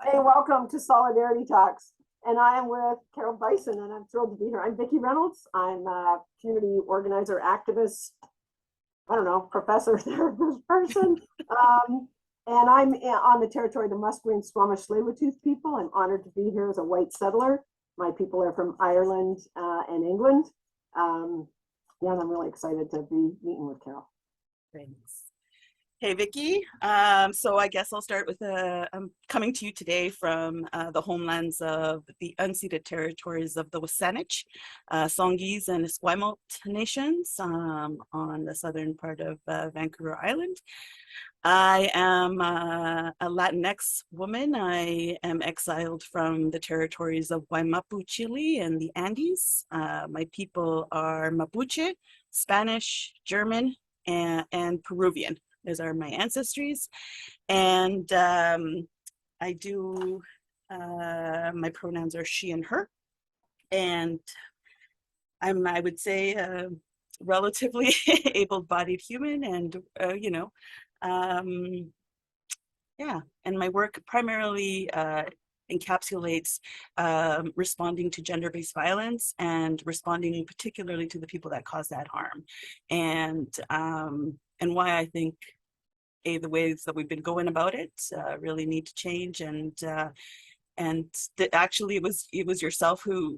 Hey, welcome to Solidarity Talks. And I am with Carol Bilson, and I'm thrilled to be here. I'm Vikki Reynolds. I'm a community organizer, activist, I don't know, professor, therapist person. And I'm on the territory of the Musqueam, Squamish, Tsleil-Waututh people. I'm honored to be here as a white settler. My people are from Ireland and England. Yeah, and I'm really excited to be meeting with Carol. Thanks. Hey, Vikki. So I guess I'll start with I'm coming to you today from the homelands of the unceded territories of the WSANH, Songhees and Esquimalt nations on the southern part of Vancouver Island. I am a Latinx woman. I am exiled from the territories of Wallmapu, Chile, and the Andes. My people are Mapuche, Spanish, German, and Peruvian. Those are my ancestries. And I do, my pronouns are she and her. And I would say, a relatively able-bodied human, and, yeah. And my work primarily encapsulates responding to gender-based violence and responding particularly to the people that cause that harm. And why I think the ways that we've been going about it really need to change. And actually it was yourself who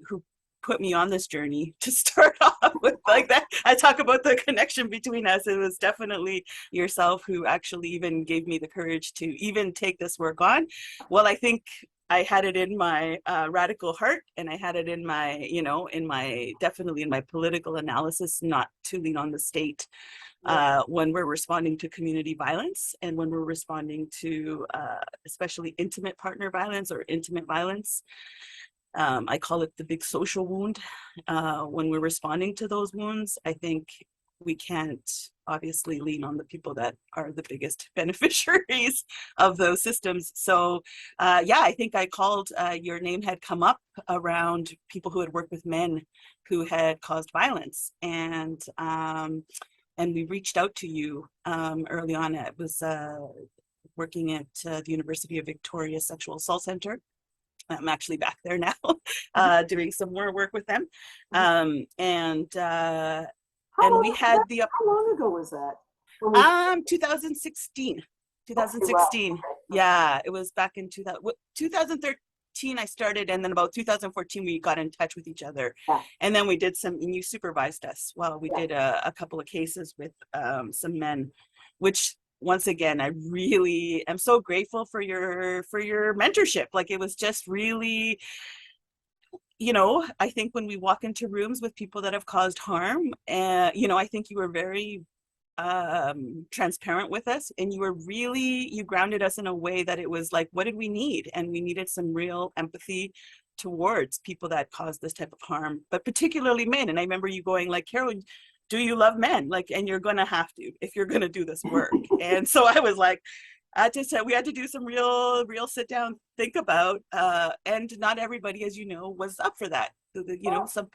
put me on this journey to start off with like that. I talk about the connection between us. It was definitely yourself who actually even gave me the courage to even take this work on. Well, I think I had it in my radical heart, and I had it in my, definitely in my political analysis, not to lean on the state when we're responding to community violence, and when we're responding to especially intimate partner violence or intimate violence. I call it the big social wound. When we're responding to those wounds, I think we can't obviously lean on the people that are the biggest beneficiaries of those systems. So yeah, I think I called, your name had come up around people who had worked with men who had caused violence. And we reached out to you early on. I was working at the University of Victoria Sexual Assault Center. I'm actually back there now, doing some more work with them. And we had the... How long ago was that? 2016. 2016. Okay. Yeah, it was back in 2013 I started, and then about 2014 we got in touch with each other. Yeah. And then we did some, and you supervised us while we did a couple of cases with some men, which once again, I really am so grateful for your mentorship. Like, it was just really, I think when we walk into rooms with people that have caused harm, I think you were very transparent with us, and you grounded us in a way that it was like, what did we need? And we needed some real empathy towards people that caused this type of harm, but particularly men. And I remember you going like, Carol, do you love men? Like, and you're gonna have to if you're gonna do this work. And so I was like, we had to do some real sit down, think about, and not everybody, as you know, was up for that. Some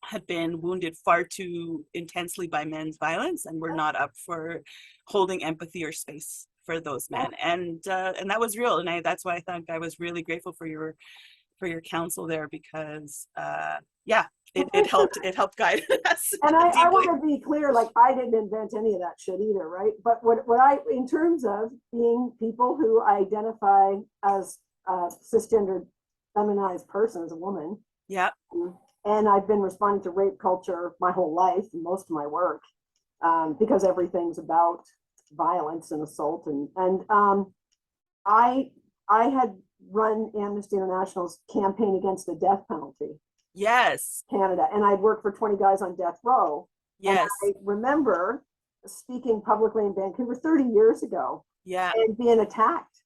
had been wounded far too intensely by men's violence, and were not up for holding empathy or space for those men. And that was real. And that's why I think I was really grateful for your counsel there, because it helped guide us. And I want to be clear, like, I didn't invent any of that shit either, right? But what I, in terms of being people who identify as a cisgendered feminized person, as a woman, yeah, and I've been responding to rape culture my whole life and most of my work, because everything's about violence and assault, and I had run Amnesty International's campaign against the death penalty. Yes. Canada. And I'd worked for 20 guys on death row. Yes. And I remember speaking publicly in Vancouver 30 years ago. Yeah. And being attacked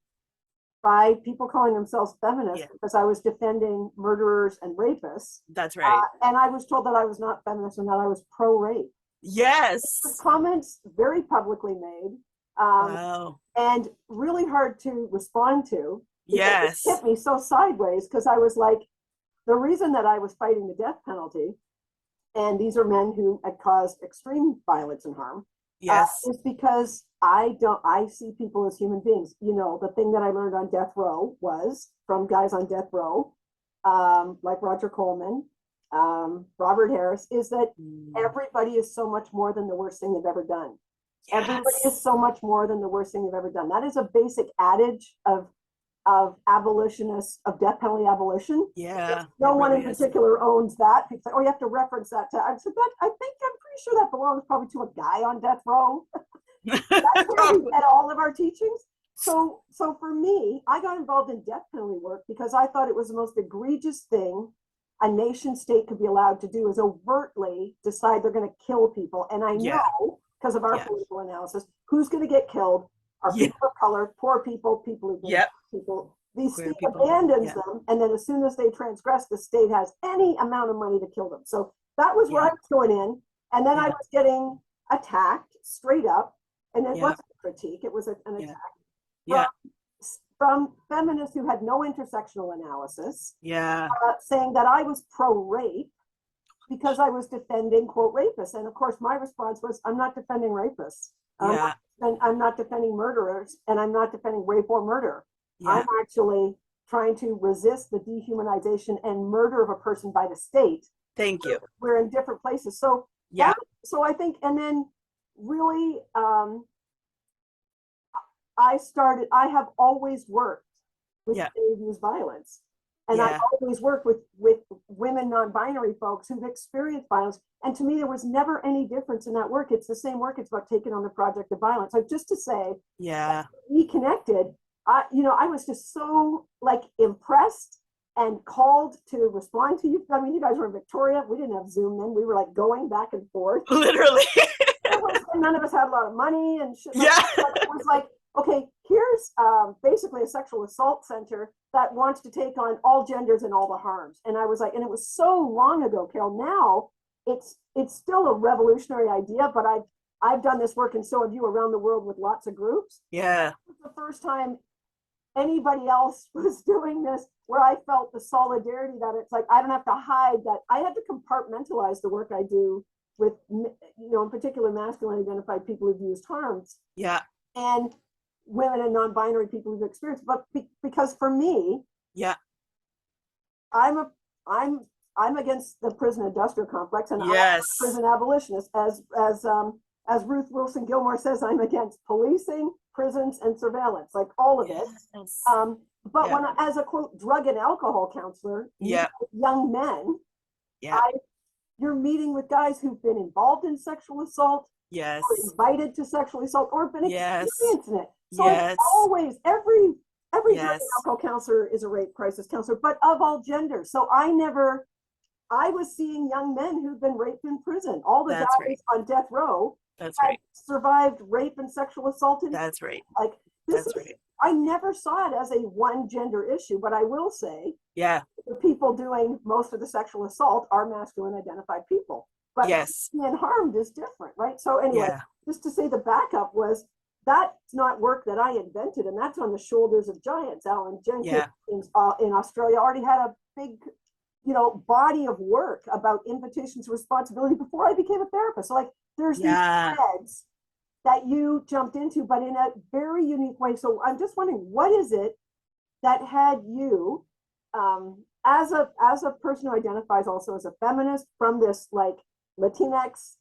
by people calling themselves feminists, because I was defending murderers and rapists. That's right. And I was told that I was not feminist and that I was pro-rape. Yes. The comments very publicly made. Wow. And really hard to respond to. Yes. It hit me so sideways, because I was like, the reason that I was fighting the death penalty, and these are men who had caused extreme violence and harm, Yes. is because I see people as human beings. You know, the thing that I learned on death row was from guys on death row, like Roger Coleman, Robert Harris, is that Mm. everybody is so much more than the worst thing they've ever done. Everybody is Yes. so much more than the worst thing they've ever done. That is a basic adage of abolitionists, of death penalty abolition. Yeah, No it one in really is. particular owns that. People say, "Oh, you have to reference that to." I said that. I think I'm pretty sure that belongs probably to a guy on death row. That's where we Probably. get all of our teachings. So for me, I got involved in death penalty work because I thought it was the most egregious thing a nation state could be allowed to do is overtly decide they're going to kill people. And I Yeah. know because of our Yeah. political analysis, who's going to get killed are Yeah. people of color, poor people who've been Yep. people. The Queer state people. abandons Yeah. them, and then as soon as they transgress, the state has any amount of money to kill them. So that was where I Yeah. was going in, and then I Yeah. was getting attacked straight up, and it Yeah. wasn't a critique; it was an Yeah. attack from Yeah. feminists who had no intersectional analysis, Yeah. saying that I was pro-rape because I was defending quote rapists. And of course, my response was, I'm not defending rapists. Yeah. I'm not defending murderers, and I'm not defending rape or murder. I'm Yeah. actually trying to resist the dehumanization and murder of a person by the state. Thank you. We're in different places. So Yeah. that, so I think, and then really, I have always worked with Yeah. abuse violence. And I've Yeah. always worked with women non-binary folks who've experienced violence. And to me, there was never any difference in that work. It's the same work. It's about taking on the project of violence. So just to say, Yeah. we connected. I was just so like impressed and called to respond to you. I mean, you guys were in Victoria. We didn't have Zoom then. We were like going back and forth. Literally. None of us had a lot of money and shit like Yeah. that. But it was like, okay, here's basically a sexual assault center that wants to take on all genders and all the harms. And I was like, and it was so long ago, Carol. Now it's still a revolutionary idea, but I've done this work and so have you around the world with lots of groups. Yeah. It was the first time anybody else was doing this where I felt the solidarity that it's like I don't have to hide that. I had to compartmentalize the work I do with, in particular, masculine identified people who've used harms. Yeah. And women and non-binary people who've experienced, but because for me, Yeah. I'm against the prison industrial complex, and Yes. I'm a prison abolitionist. As Ruth Wilson Gilmore says, I'm against policing, prisons, and surveillance, like all of it. Yes. But Yeah. when as a quote drug and alcohol counselor, Yeah. young men, Yeah. you're meeting with guys who've been involved in sexual assault, Yes. or invited to sexual assault, or been Yes. experiencing it. So Yes. it's always every drug and Yes. alcohol counselor is a rape crisis counselor, but of all genders. So I was seeing young men who've been raped in prison. All the That's guys right. on death row That's had right. survived rape and sexual assault. That's right. Like this That's is, right. I never saw it as a one gender issue, but I will say Yeah. the people doing most of the sexual assault are masculine identified people. But Yes. being harmed is different, right? So anyway, Yeah. just to say the backup was that's not work that I invented, and that's on the shoulders of giants. Alan Jenkins Yeah. in Australia already had a big, body of work about invitations to responsibility before I became a therapist. So like, there's Yeah. these threads that you jumped into, but in a very unique way. So I'm just wondering, what is it that had you, as a person who identifies also as a feminist from this like Latinx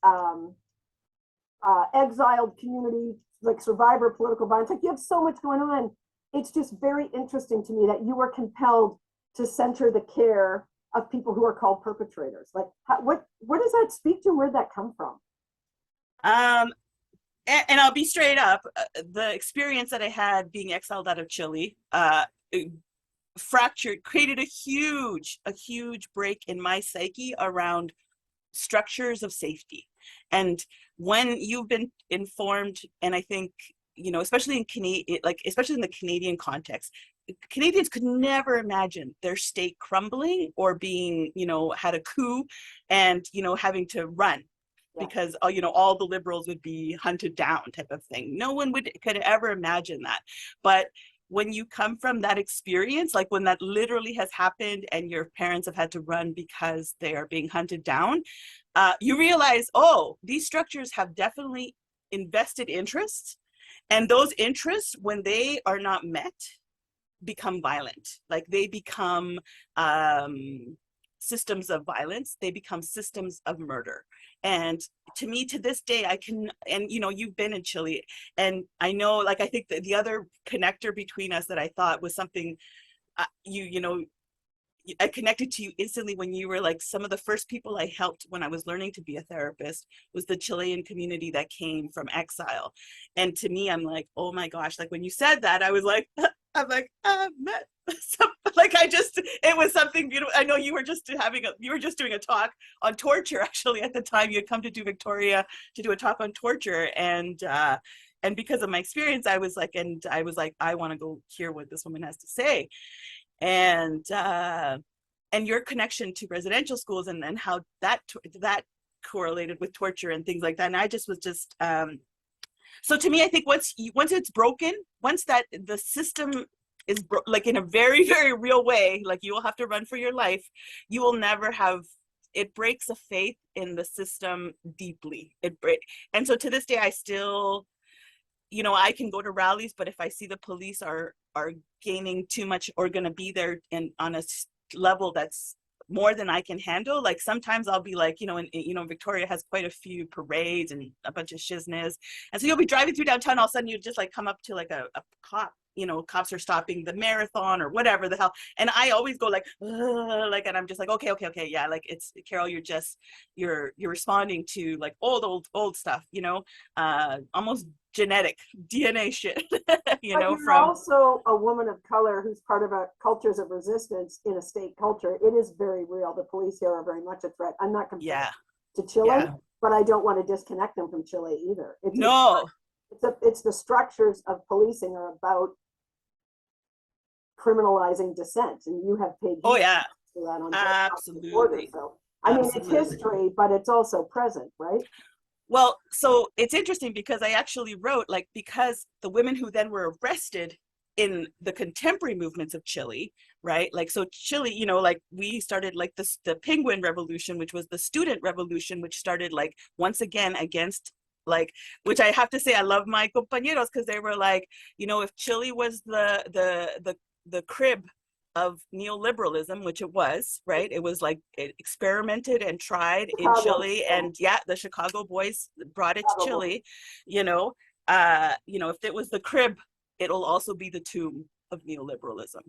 exiled community, like survivor of political violence, like you have so much going on. It's just very interesting to me that you were compelled to center the care of people who are called perpetrators. Like, what does that speak to? Where'd that come from? And I'll be straight up. The experience that I had being exiled out of Chile, created a huge break in my psyche around structures of safety. And when you've been informed, and I think, especially in Canadian, especially in the Canadian context, Canadians could never imagine their state crumbling or being, had a coup and, having to run because, all the liberals would be hunted down type of thing. No one could ever imagine that. But when you come from that experience, like when that literally has happened and your parents have had to run because they are being hunted down, you realize, oh, these structures have definitely invested interests, and those interests, when they are not met, become violent. Like they become systems of violence, they become systems of murder. And to me, to this day, I can, and you know, you've been in Chile, and I know, like, I think that the other connector between us that I thought was something you know, I connected to you instantly when you were like, some of the first people I helped when I was learning to be a therapist was the Chilean community that came from exile. And to me, I'm like, oh my gosh, like when you said that, I was like, I'm like, met some, like I just, it was something beautiful. I know you were just you were just doing a talk on torture, actually, at the time. You had come to do Victoria to do a talk on torture. And because of my experience, I was like, I want to go hear what this woman has to say. And your connection to residential schools, and how that correlated with torture and things like that. And I just was just so to me, I think once it's broken, once that the system is like in a very, very real way, like you will have to run for your life, you will never have, it breaks a faith in the system deeply. And so to this day, I still, you know, I can go to rallies, but if I see the police are gaining too much or going to be there and on a level that's more than I can handle, like sometimes I'll be like, you know, and you know, Victoria has quite a few parades and a bunch of shizness, and so you'll be driving through downtown, all of a sudden you just like come up to like a cop, you know, cops are stopping the marathon or whatever the hell, and I always go like, and I'm just like, okay, yeah, like it's Carol, you're responding to like old stuff, you know, almost genetic DNA shit, you but know, you're also a woman of color who's part of a cultures of resistance in a state culture. It is very real. The police here are very much a threat. I'm not comparing to Chile, but I don't want to disconnect them from Chile either. It's the structures of policing are about criminalizing dissent, and you have paid to that on absolutely border, so I mean, it's history, but it's also present, right? Well, so it's interesting because I actually wrote, like, because the women who then were arrested in the contemporary movements of Chile, right? Like, so Chile, you know, like we started like the Penguin Revolution, which was the student revolution, which started like once again against, like, which I have to say, I love my compañeros because they were like, you know, if Chile was the crib of neoliberalism, which it was, right? It was like it experimented and tried in Chile, and the Chicago boys brought it to Chile. You know, if it was the crib, it'll also be the tomb of neoliberalism,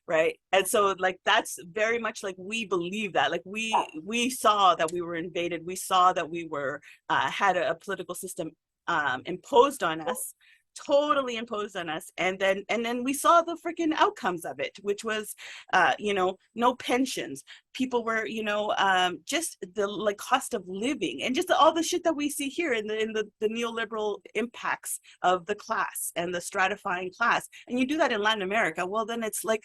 right? And so like that's very much like we believe that, like we saw that we were invaded, we saw that we were had a political system imposed on us, totally imposed on us, and then we saw the freaking outcomes of it, which was you know, no pensions, people were, you know, just the like cost of living, and just all the shit that we see here in the neoliberal impacts of the class and the stratifying class. And you do that in Latin America, well then it's like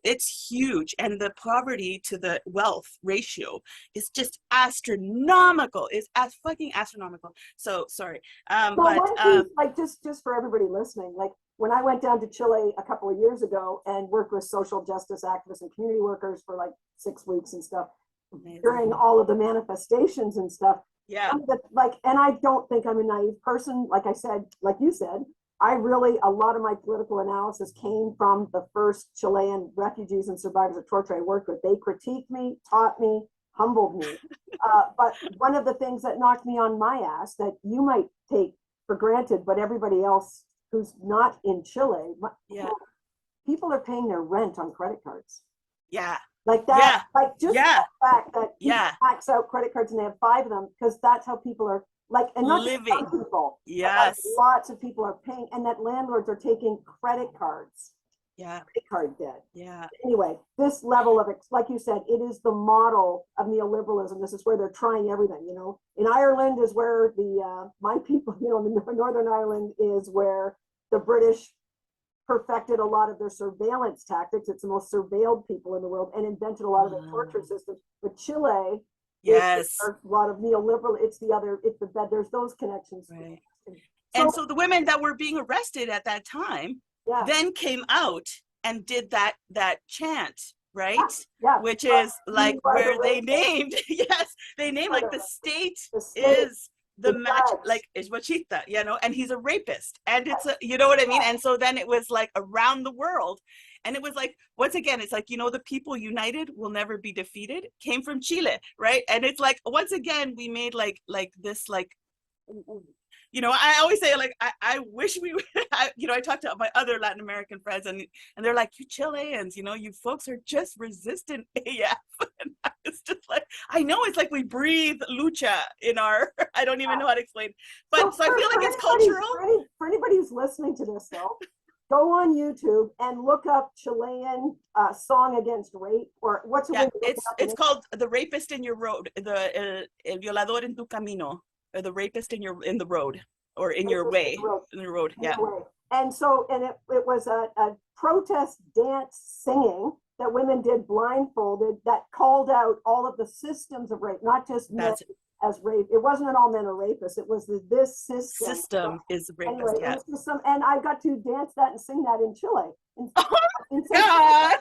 it's huge, and the poverty to the wealth ratio is just astronomical, is fucking astronomical. So sorry, like just for everybody listening, like when I went down to Chile a couple of years ago and worked with social justice activists and community workers for like 6 weeks and stuff, during all of the manifestations and stuff, and I don't think I'm a naive person, like I said, like you said, a lot of my political analysis came from the first Chilean refugees and survivors of torture I worked with. They critiqued me, taught me, humbled me. But one of the things that knocked me on my ass that you might take for granted, but everybody else who's not in Chile, people are paying their rent on credit cards. Like that, like just the fact that people max out credit cards and they have 5 of them, because that's how people are like, and not living. Just some people, like lots of people are paying, and that landlords are taking credit cards. Credit card debt. Anyway, this level of, like you said, it is the model of neoliberalism. This is where they're trying everything, you know. In Ireland is where my people, you know, in Northern Ireland is where the British perfected a lot of their surveillance tactics. It's the most surveilled people in the world and invented a lot of their torture systems. But Chile, a lot of neoliberal, it's the bed, there's those connections. Right. And so the women that were being arrested at that time then came out and did that chant, right? Which is like where they named, they named like the state is the match like is machista, you know, and he's a rapist, and it's a, you know what I mean. And so then it was like around the world, and it was like, once again, it's like, you know, the people united will never be defeated came from Chile, right? And it's like, once again, we made like this like, you know, I always say like I wish we you know, I talk to my other Latin American friends, and they're like, you Chileans, you know, you folks are just resistant AF. And I was just like, I know, it's like we breathe lucha in our I don't even know how to explain, but so I feel like it's cultural. For anybody who's listening to this though, go on YouTube and look up Chilean song against rape, or what's the it's called The Rapist in Your Road, the El Violador en Tu Camino, or The Rapist in the road, or in your way, in the road, yeah. And so, and it was a protest dance singing that women did blindfolded that called out all of the systems of rape, not just men as rape. It wasn't an all men are rapists. It was this system is rapist. Anyway, yeah. And I got to dance that and sing that in Chile. Oh God!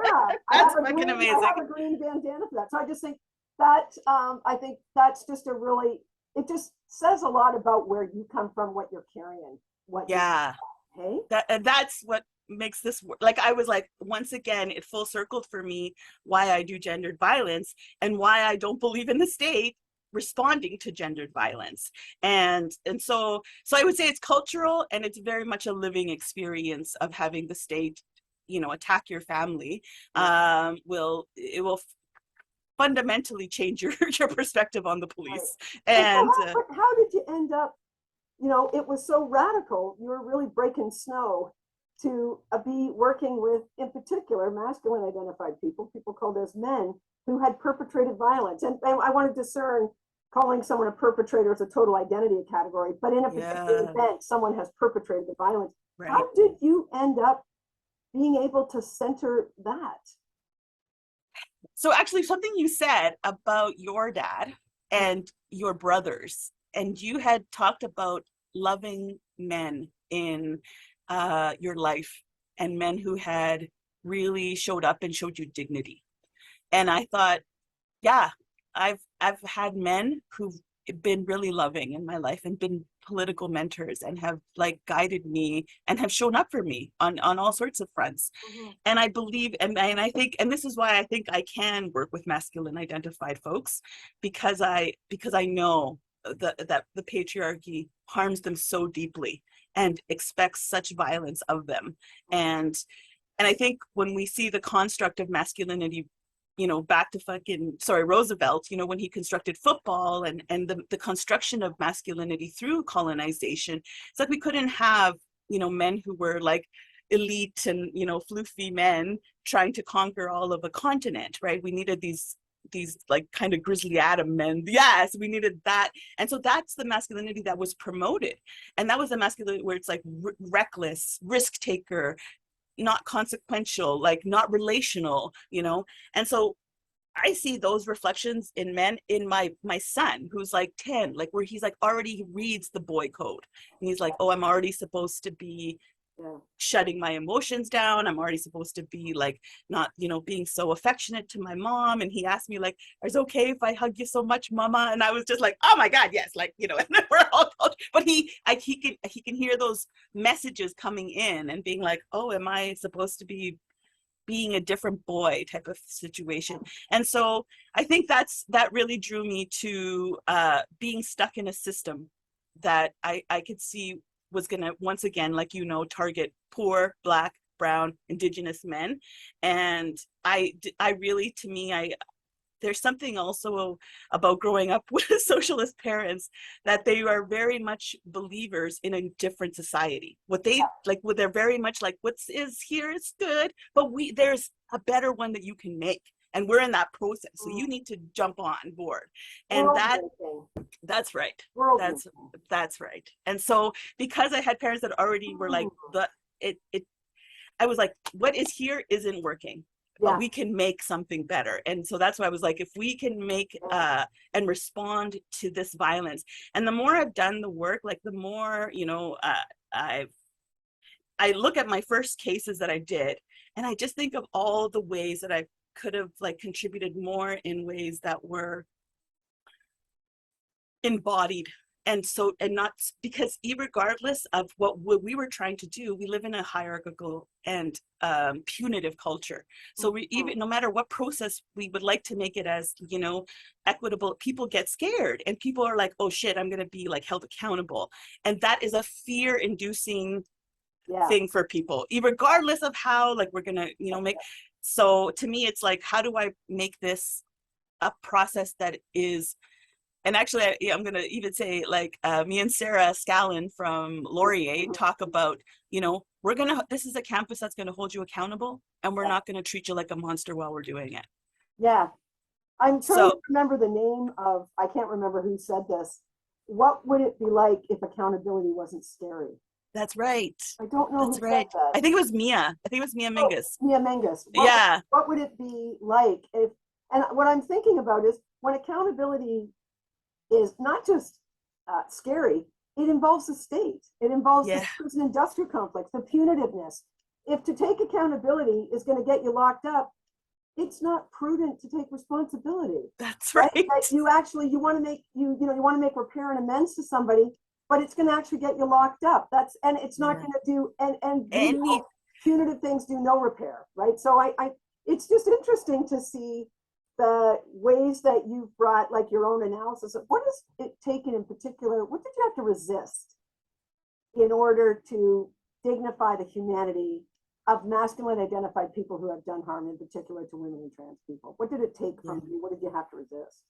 Yeah, that's fucking amazing. I have a green bandana for that. So I just think that I think that's just a really, it just says a lot about where you come from, what you're carrying, what. Yeah. Hey. That's what makes this work. Like I was like, once again, it full circled for me why I do gendered violence and why I don't believe in the state responding to gendered violence. And so I would say it's cultural, and it's very much a living experience of having the state, you know, attack your family. It will fundamentally change your perspective on the police. And so how did you end up, you know, it was so radical, you were really breaking snow to be working with, in particular, masculine identified people called as men, who had perpetrated violence. And I want to discern calling someone a perpetrator as a total identity category, but in a particular event, someone has perpetrated the violence. Right. How did you end up being able to center that? So actually, something you said about your dad and your brothers, and you had talked about loving men in your life, and men who had really showed up and showed you dignity. And I thought, yeah, I've had men who've been really loving in my life and been political mentors and have like guided me and have shown up for me on all sorts of fronts. Mm-hmm. And I believe, and I think, and this is why I think I can work with masculine identified folks, because I know that the patriarchy harms them so deeply and expects such violence of them. And I think when we see the construct of masculinity, you know, back to Roosevelt, you know, when he constructed football and the construction of masculinity through colonization, it's like we couldn't have, you know, men who were like elite and, you know, floofy men trying to conquer all of a continent, right? We needed these like kind of grizzly Adam men. Yes, we needed that. And so that's the masculinity that was promoted. And that was the masculinity where it's like reckless, risk taker, not consequential, like not relational, you know. And so I see those reflections in men in my son, who's like 10, like where he's like already reads the boy code, and he's like, oh, I'm already supposed to be shutting my emotions down. I'm already supposed to be like not, you know, being so affectionate to my mom. And he asked me like, is it okay if I hug you so much, mama? And I was just like, oh my God, yes, like, you know. And we're all, but he can hear those messages coming in and being like, oh, am I supposed to be being a different boy type of situation? And so I think that really drew me to being stuck in a system that I could see was going to, once again, like, you know, target poor, Black, brown, Indigenous men. And I really, to me, there's something also about growing up with socialist parents, that they are very much believers in a different society. What they like, what they're very much like, what is here is good, but there's a better one that you can make. And we're in that process. So you need to jump on board. And that's right. That's right. And so because I had parents that already were like, I was like, what is here isn't working. But we can make something better. And so that's why I was like, if we can make and respond to this violence. And the more I've done the work, like the more, you know, I look at my first cases that I did, and I just think of all the ways that I could have like contributed more in ways that were embodied and so, and not because regardless of what we were trying to do, we live in a hierarchical and punitive culture. So we, even no matter what process we would like to make it as, you know, equitable, people get scared and people are like, oh shit, I'm going to be like held accountable. And that is a fear inducing thing for people, regardless of how, like, we're going to, you know, make. So to me, it's like, how do I make this a process that is, and actually, I'm going to even say, like, me and Sarah Scallon from Laurier talk about, you know, this is a campus that's going to hold you accountable, and we're not going to treat you like a monster while we're doing it. Yeah. I'm trying to remember the name of, I can't remember who said this. What would it be like if accountability wasn't scary? That's right. I don't know That's who right. said that. I think it was Mia. I think it was Mia Mingus. Mia Mingus. Yeah. What would it be like if, and what I'm thinking about is when accountability is not just scary, it involves the state. It involves the prison industrial complex, the punitiveness. If to take accountability is going to get you locked up, it's not prudent to take responsibility. That's right. That you actually, you want to make, you want to make repair and amends to somebody, but it's going to actually get you locked up. And it's not going to do, and punitive things do no repair, right? So it's just interesting to see the ways that you've brought, like, your own analysis of what is it taken in particular, what did you have to resist in order to dignify the humanity of masculine identified people who have done harm, in particular to women and trans people? What did it take from you? What did you have to resist?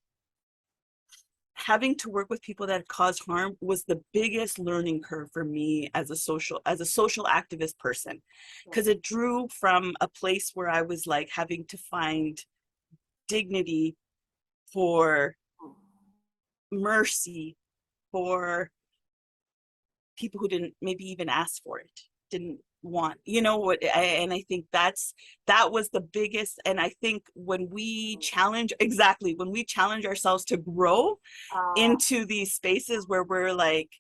Having to work with people that cause harm was the biggest learning curve for me as a social activist person, because it drew from a place where I was like having to find dignity, for mercy, for people who didn't maybe even ask for it, didn't want, you know what, and I think that was the biggest. And I think when we challenge ourselves to grow into these spaces where we're like,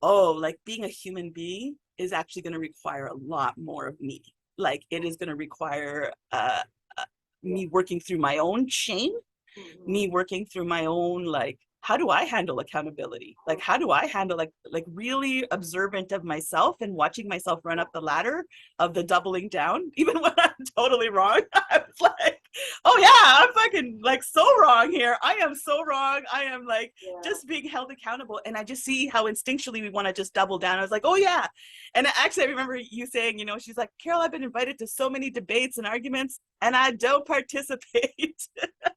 oh, like, being a human being is actually going to require a lot more of me. Like, it is going to require me working through my own shame, me working through my own, like, how do I handle accountability? Like, how do I handle, like really observant of myself and watching myself run up the ladder of the doubling down, even when I'm totally wrong. I was like, oh yeah, I'm fucking like so wrong here. I am so wrong. I am like just being held accountable. And I just see how instinctually we want to just double down. I was like, oh yeah. And actually, I remember you saying, you know, she's like, Carol, I've been invited to so many debates and arguments and I don't participate.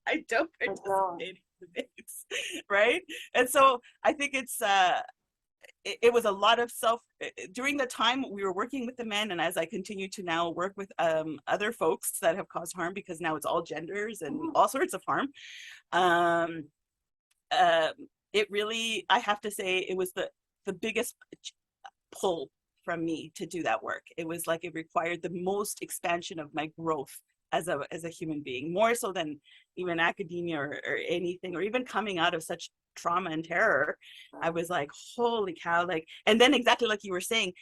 I don't participate in debates, right? And so I think it was a lot of during the time we were working with the men, and as I continue to now work with other folks that have caused harm, because now it's all genders and all sorts of harm, it really, I have to say, it was the biggest pull from me to do that work. It was like it required the most expansion of my growth as a human being, more so than even academia or anything, or even coming out of such trauma and terror. I was like, holy cow. Like, and then exactly like you were saying,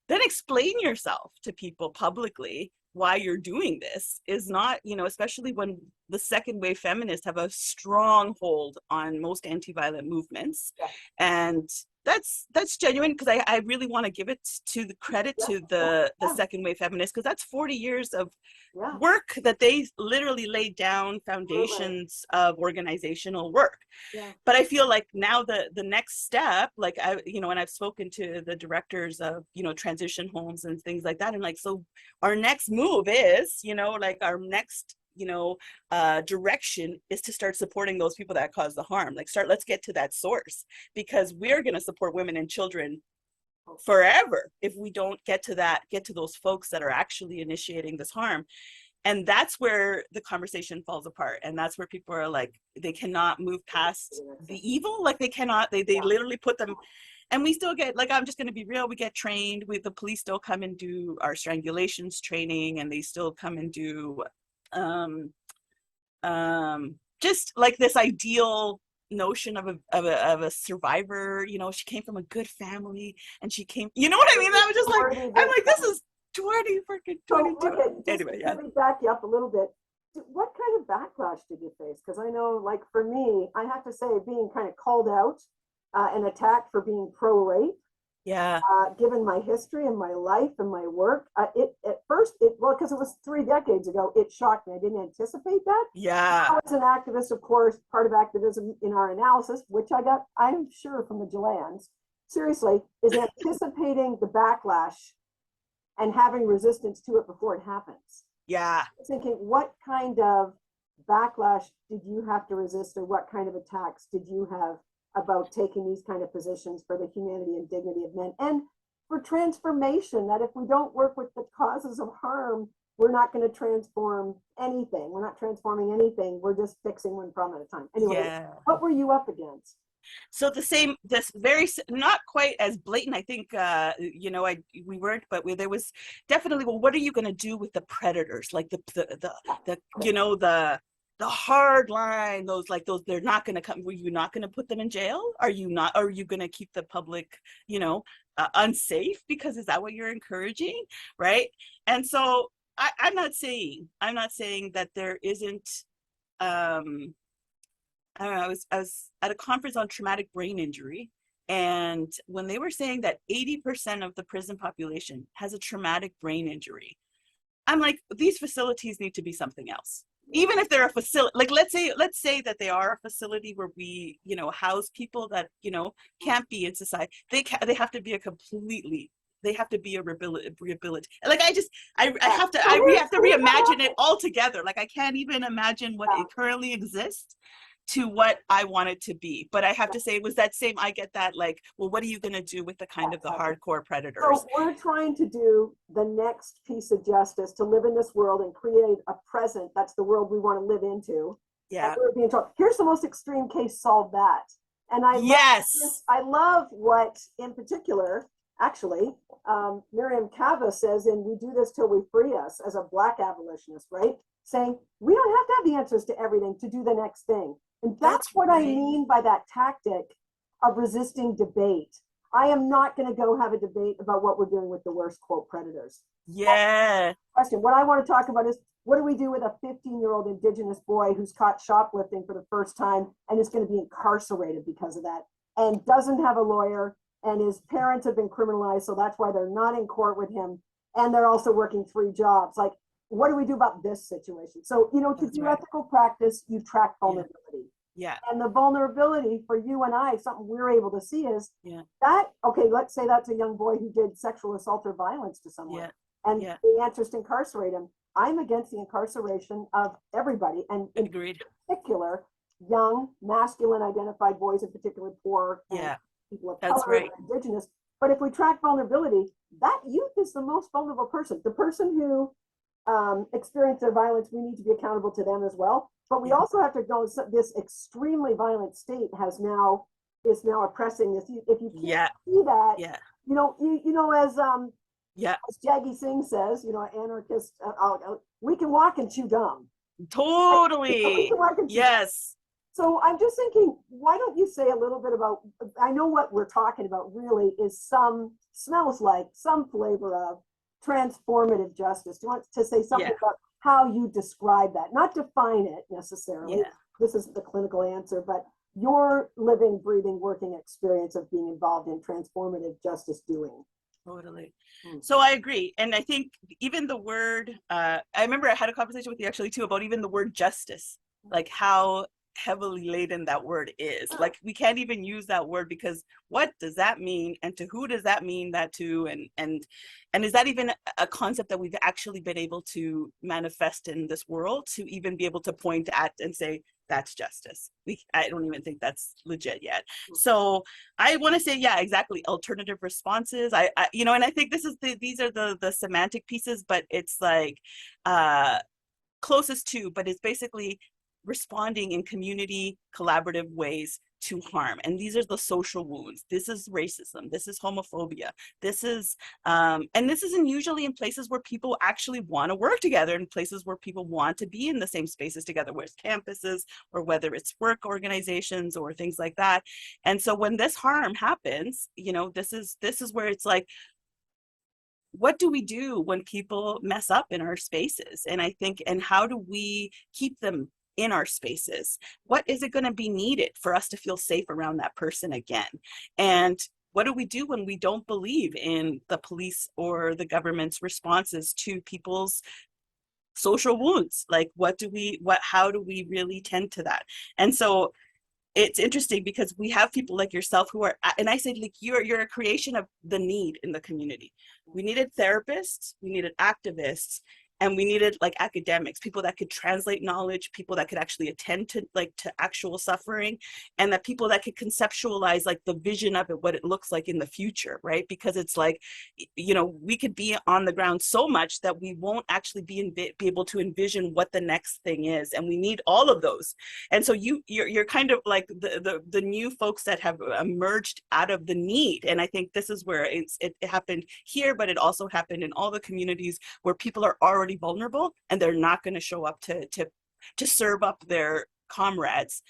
then explain yourself to people publicly why you're doing this is not, you know, especially when the second wave feminists have a strong hold on most anti-violent movements. And that's genuine, because I really want to give it to the credit to the second wave feminists, because that's 40 years of work that they literally laid down foundations of organizational work. But I feel like now the next step, like, I, you know, and I've spoken to the directors of, you know, transition homes and things like that, and like, so our next move is, you know, like, our next, you know, direction is to start supporting those people that cause the harm. Like, let's get to that source, because we're going to support women and children forever if we don't get to those folks that are actually initiating this harm. And that's where the conversation falls apart, and that's where people are like, they cannot move past the evil. Like, they cannot, they literally put them. And we still get, like, I'm just going to be real, we get trained with the police, still come and do our strangulations training, and they still come and do just like this ideal notion of a survivor. You know, she came from a good family and she came, you know what I mean? I was just like, I'm like, this is 2022. Anyway, let me back you up a little bit. What kind of backlash did you face? Because I know, like, for me, I have to say, being kind of called out and attacked for being pro-rape. Yeah. Given my history and my life and my work, it at first, well, because it was 3 decades ago, it shocked me. I didn't anticipate that. Yeah. I was an activist, of course, part of activism in our analysis, which I got, I'm sure, from the Gillians, seriously, is anticipating the backlash and having resistance to it before it happens. Yeah. Thinking, what kind of backlash did you have to resist, or what kind of attacks did you have about taking these kind of positions for the humanity and dignity of men, and for transformation, that if we don't work with the causes of harm, we're not going to transform anything. We're not transforming anything. We're just fixing one problem at a time. Anyway, Yeah. what were you up against? So this very, not quite as blatant, I think, we weren't, but there was definitely, well, what are you going to do with the predators? Like the hard line, those, they're not going to come. Were you not going to put them in jail? Are you going to keep the public, unsafe? Because is that what you're encouraging? Right. And so I'm not saying that there isn't, I don't know, I was at a conference on traumatic brain injury, and when they were saying that 80% of the prison population has a traumatic brain injury, I'm like, these facilities need to be something else. Even if they're a facility, like let's say that they are a facility where we, house people that, can't be in society. They have to be they have to be a rehabilitation. Like I have to reimagine it altogether. Like I can't even imagine what it currently exists to what I want it to be. But I have to say, it was that same, I get that, like, well, what are you going to do with the kind of the hardcore predators? So we're trying to do the next piece of justice, to live in this world and create a present that's the world we want to live into. Yeah. We're being told, here's the most extreme case, solve that. And I love what, in particular, actually, Miriam Cava says, and we do this till we free us, as a Black abolitionist, right? Saying we don't have to have the answers to everything to do the next thing. And that's what right. I mean by that tactic of resisting debate. I am not going to go have a debate about what we're doing with the worst, quote, predators. Yeah. Question. What I want to talk about is, what do we do with a 15-year-old Indigenous boy who's caught shoplifting for the first time and is going to be incarcerated because of that, and doesn't have a lawyer, and his parents have been criminalized, so that's why they're not in court with him, and they're also working 3 jobs. Like, what do we do about this situation? So, to do ethical practice, you track vulnerability. Yeah. And the vulnerability for you and I, something we're able to see is that, okay, let's say that's a young boy who did sexual assault or violence to someone. And the answer is to incarcerate him. I'm against the incarceration of everybody. And agreed. In particular, young, masculine identified boys, in particular, poor, people of color, Indigenous. But if we track vulnerability, that youth is the most vulnerable person. The person who experience their violence, we need to be accountable to them as well. But we also have to go, this extremely violent state is now oppressing this. If you can't see that, as Jaggi Singh says, anarchist, we can walk and chew gum. Totally. Yes. So I'm just thinking, why don't you say a little bit about, I know what we're talking about really is smells like some flavor of transformative justice. Do you want to say something about how you describe that? Not define it necessarily. This is the clinical answer, but your living, breathing, working experience of being involved in transformative justice doing. Totally. So I agree. And I think even the word, I remember I had a conversation with you actually too about even the word justice, like how heavily laden that word is. Like we can't even use that word, because what does that mean, and to who does that mean that to, and is that even a concept that we've actually been able to manifest in this world, to even be able to point at and say that's justice? I don't even think that's legit yet. So I want to say, exactly, alternative responses. I and I think these are the semantic pieces, but it's like closest to, but it's basically responding in community collaborative ways to harm. And these are the social wounds. This is racism. This is homophobia. This is, and this isn't usually in places where people actually want to work together, in places where people want to be in the same spaces together, whether it's campuses or whether it's work organizations or things like that. And so when this harm happens, this is where it's like, what do we do when people mess up in our spaces? And I think, and how do we keep them in our spaces? What is it going to be needed for us to feel safe around that person again? And what do we do when we don't believe in the police or the government's responses to people's social wounds? Like, how do we really tend to that? And so it's interesting because we have people like yourself who are, and I said, like, you're a creation of the need in the community. We needed therapists, we needed activists, and we needed like academics, people that could translate knowledge, people that could actually attend to actual suffering, and that people that could conceptualize like the vision of it, what it looks like in the future, right? Because it's like, we could be on the ground so much that we won't actually be able to envision what the next thing is, and we need all of those. And so you're kind of like the new folks that have emerged out of the need. And I think this is where it happened here, but it also happened in all the communities where people are already vulnerable and they're not going to show up to serve up their comrades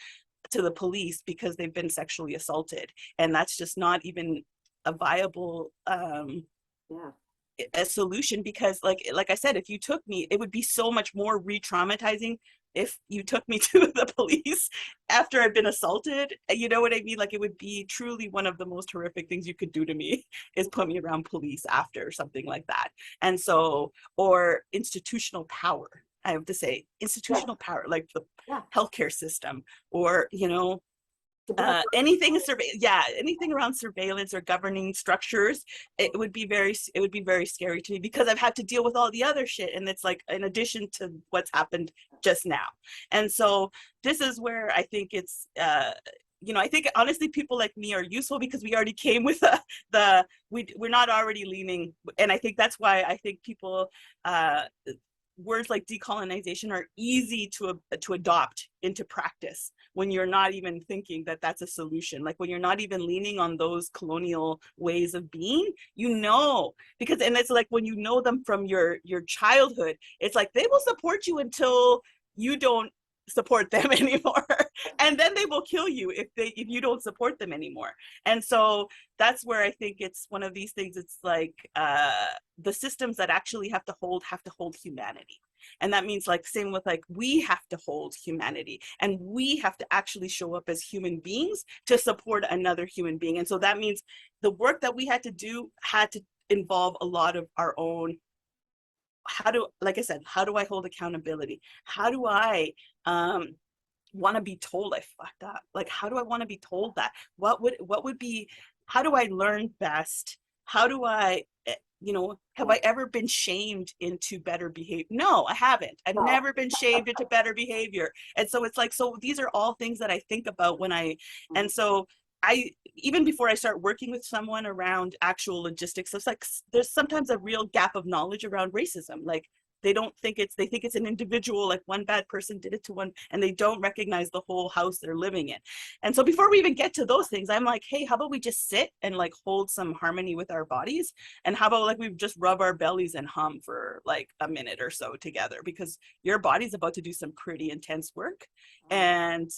to the police because they've been sexually assaulted. And that's just not even a viable a solution, because like I said, if you took me, it would be so much more re-traumatizing if you took me to the police after I've been assaulted. You know what I mean? Like, it would be truly one of the most horrific things you could do to me is put me around police after something like that. And so, or institutional power, I have to say, institutional power, like the healthcare system, or, anything around surveillance or governing structures. It would be very scary to me, because I've had to deal with all the other shit, and it's like in addition to what's happened just now. And so this is where I think it's I think honestly people like me are useful, because we already came with we're not already leaning. And I think that's why I think people words like decolonization are easy to adopt into practice when you're not even thinking that that's a solution. Like, when you're not even leaning on those colonial ways of being, because, and it's like when you know them from your childhood, it's like they will support you until you don't support them anymore, and then they will kill you if you don't support them anymore. And so that's where I think it's one of these things. It's like the systems that actually have to hold humanity. And that means, like, same with, like, we have to hold humanity, and we have to actually show up as human beings to support another human being. And so that means the work that we had to involve a lot of our own. Like I said, how do I hold accountability? How do I want to be told I fucked up? Like, how do I want to be told that? What would be, how do I learn best? How do I, have I ever been shamed into better behavior? No, I haven't. I've never been shamed into better behavior. And so it's like, so these are all things that I think about and so even before I start working with someone around actual logistics, it's like there's sometimes a real gap of knowledge around racism. Like, they think it's an individual, like one bad person did it to one, and they don't recognize the whole house they're living in. And so before we even get to those things, I'm like, hey, how about we just sit and like hold some harmony with our bodies? And how about like we just rub our bellies and hum for like a minute or so together, because your body's about to do some pretty intense work. And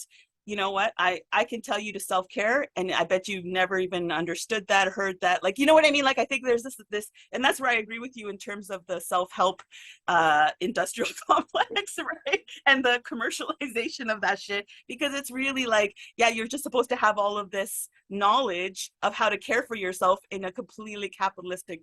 you know what? I can tell you to self-care, and I bet you've never even understood that, heard that. Like, you know what I mean? Like, I think there's this, and that's where I agree with you in terms of the self-help industrial complex, right? And the commercialization of that shit, because it's really like, yeah, you're just supposed to have all of this knowledge of how to care for yourself in a completely capitalistic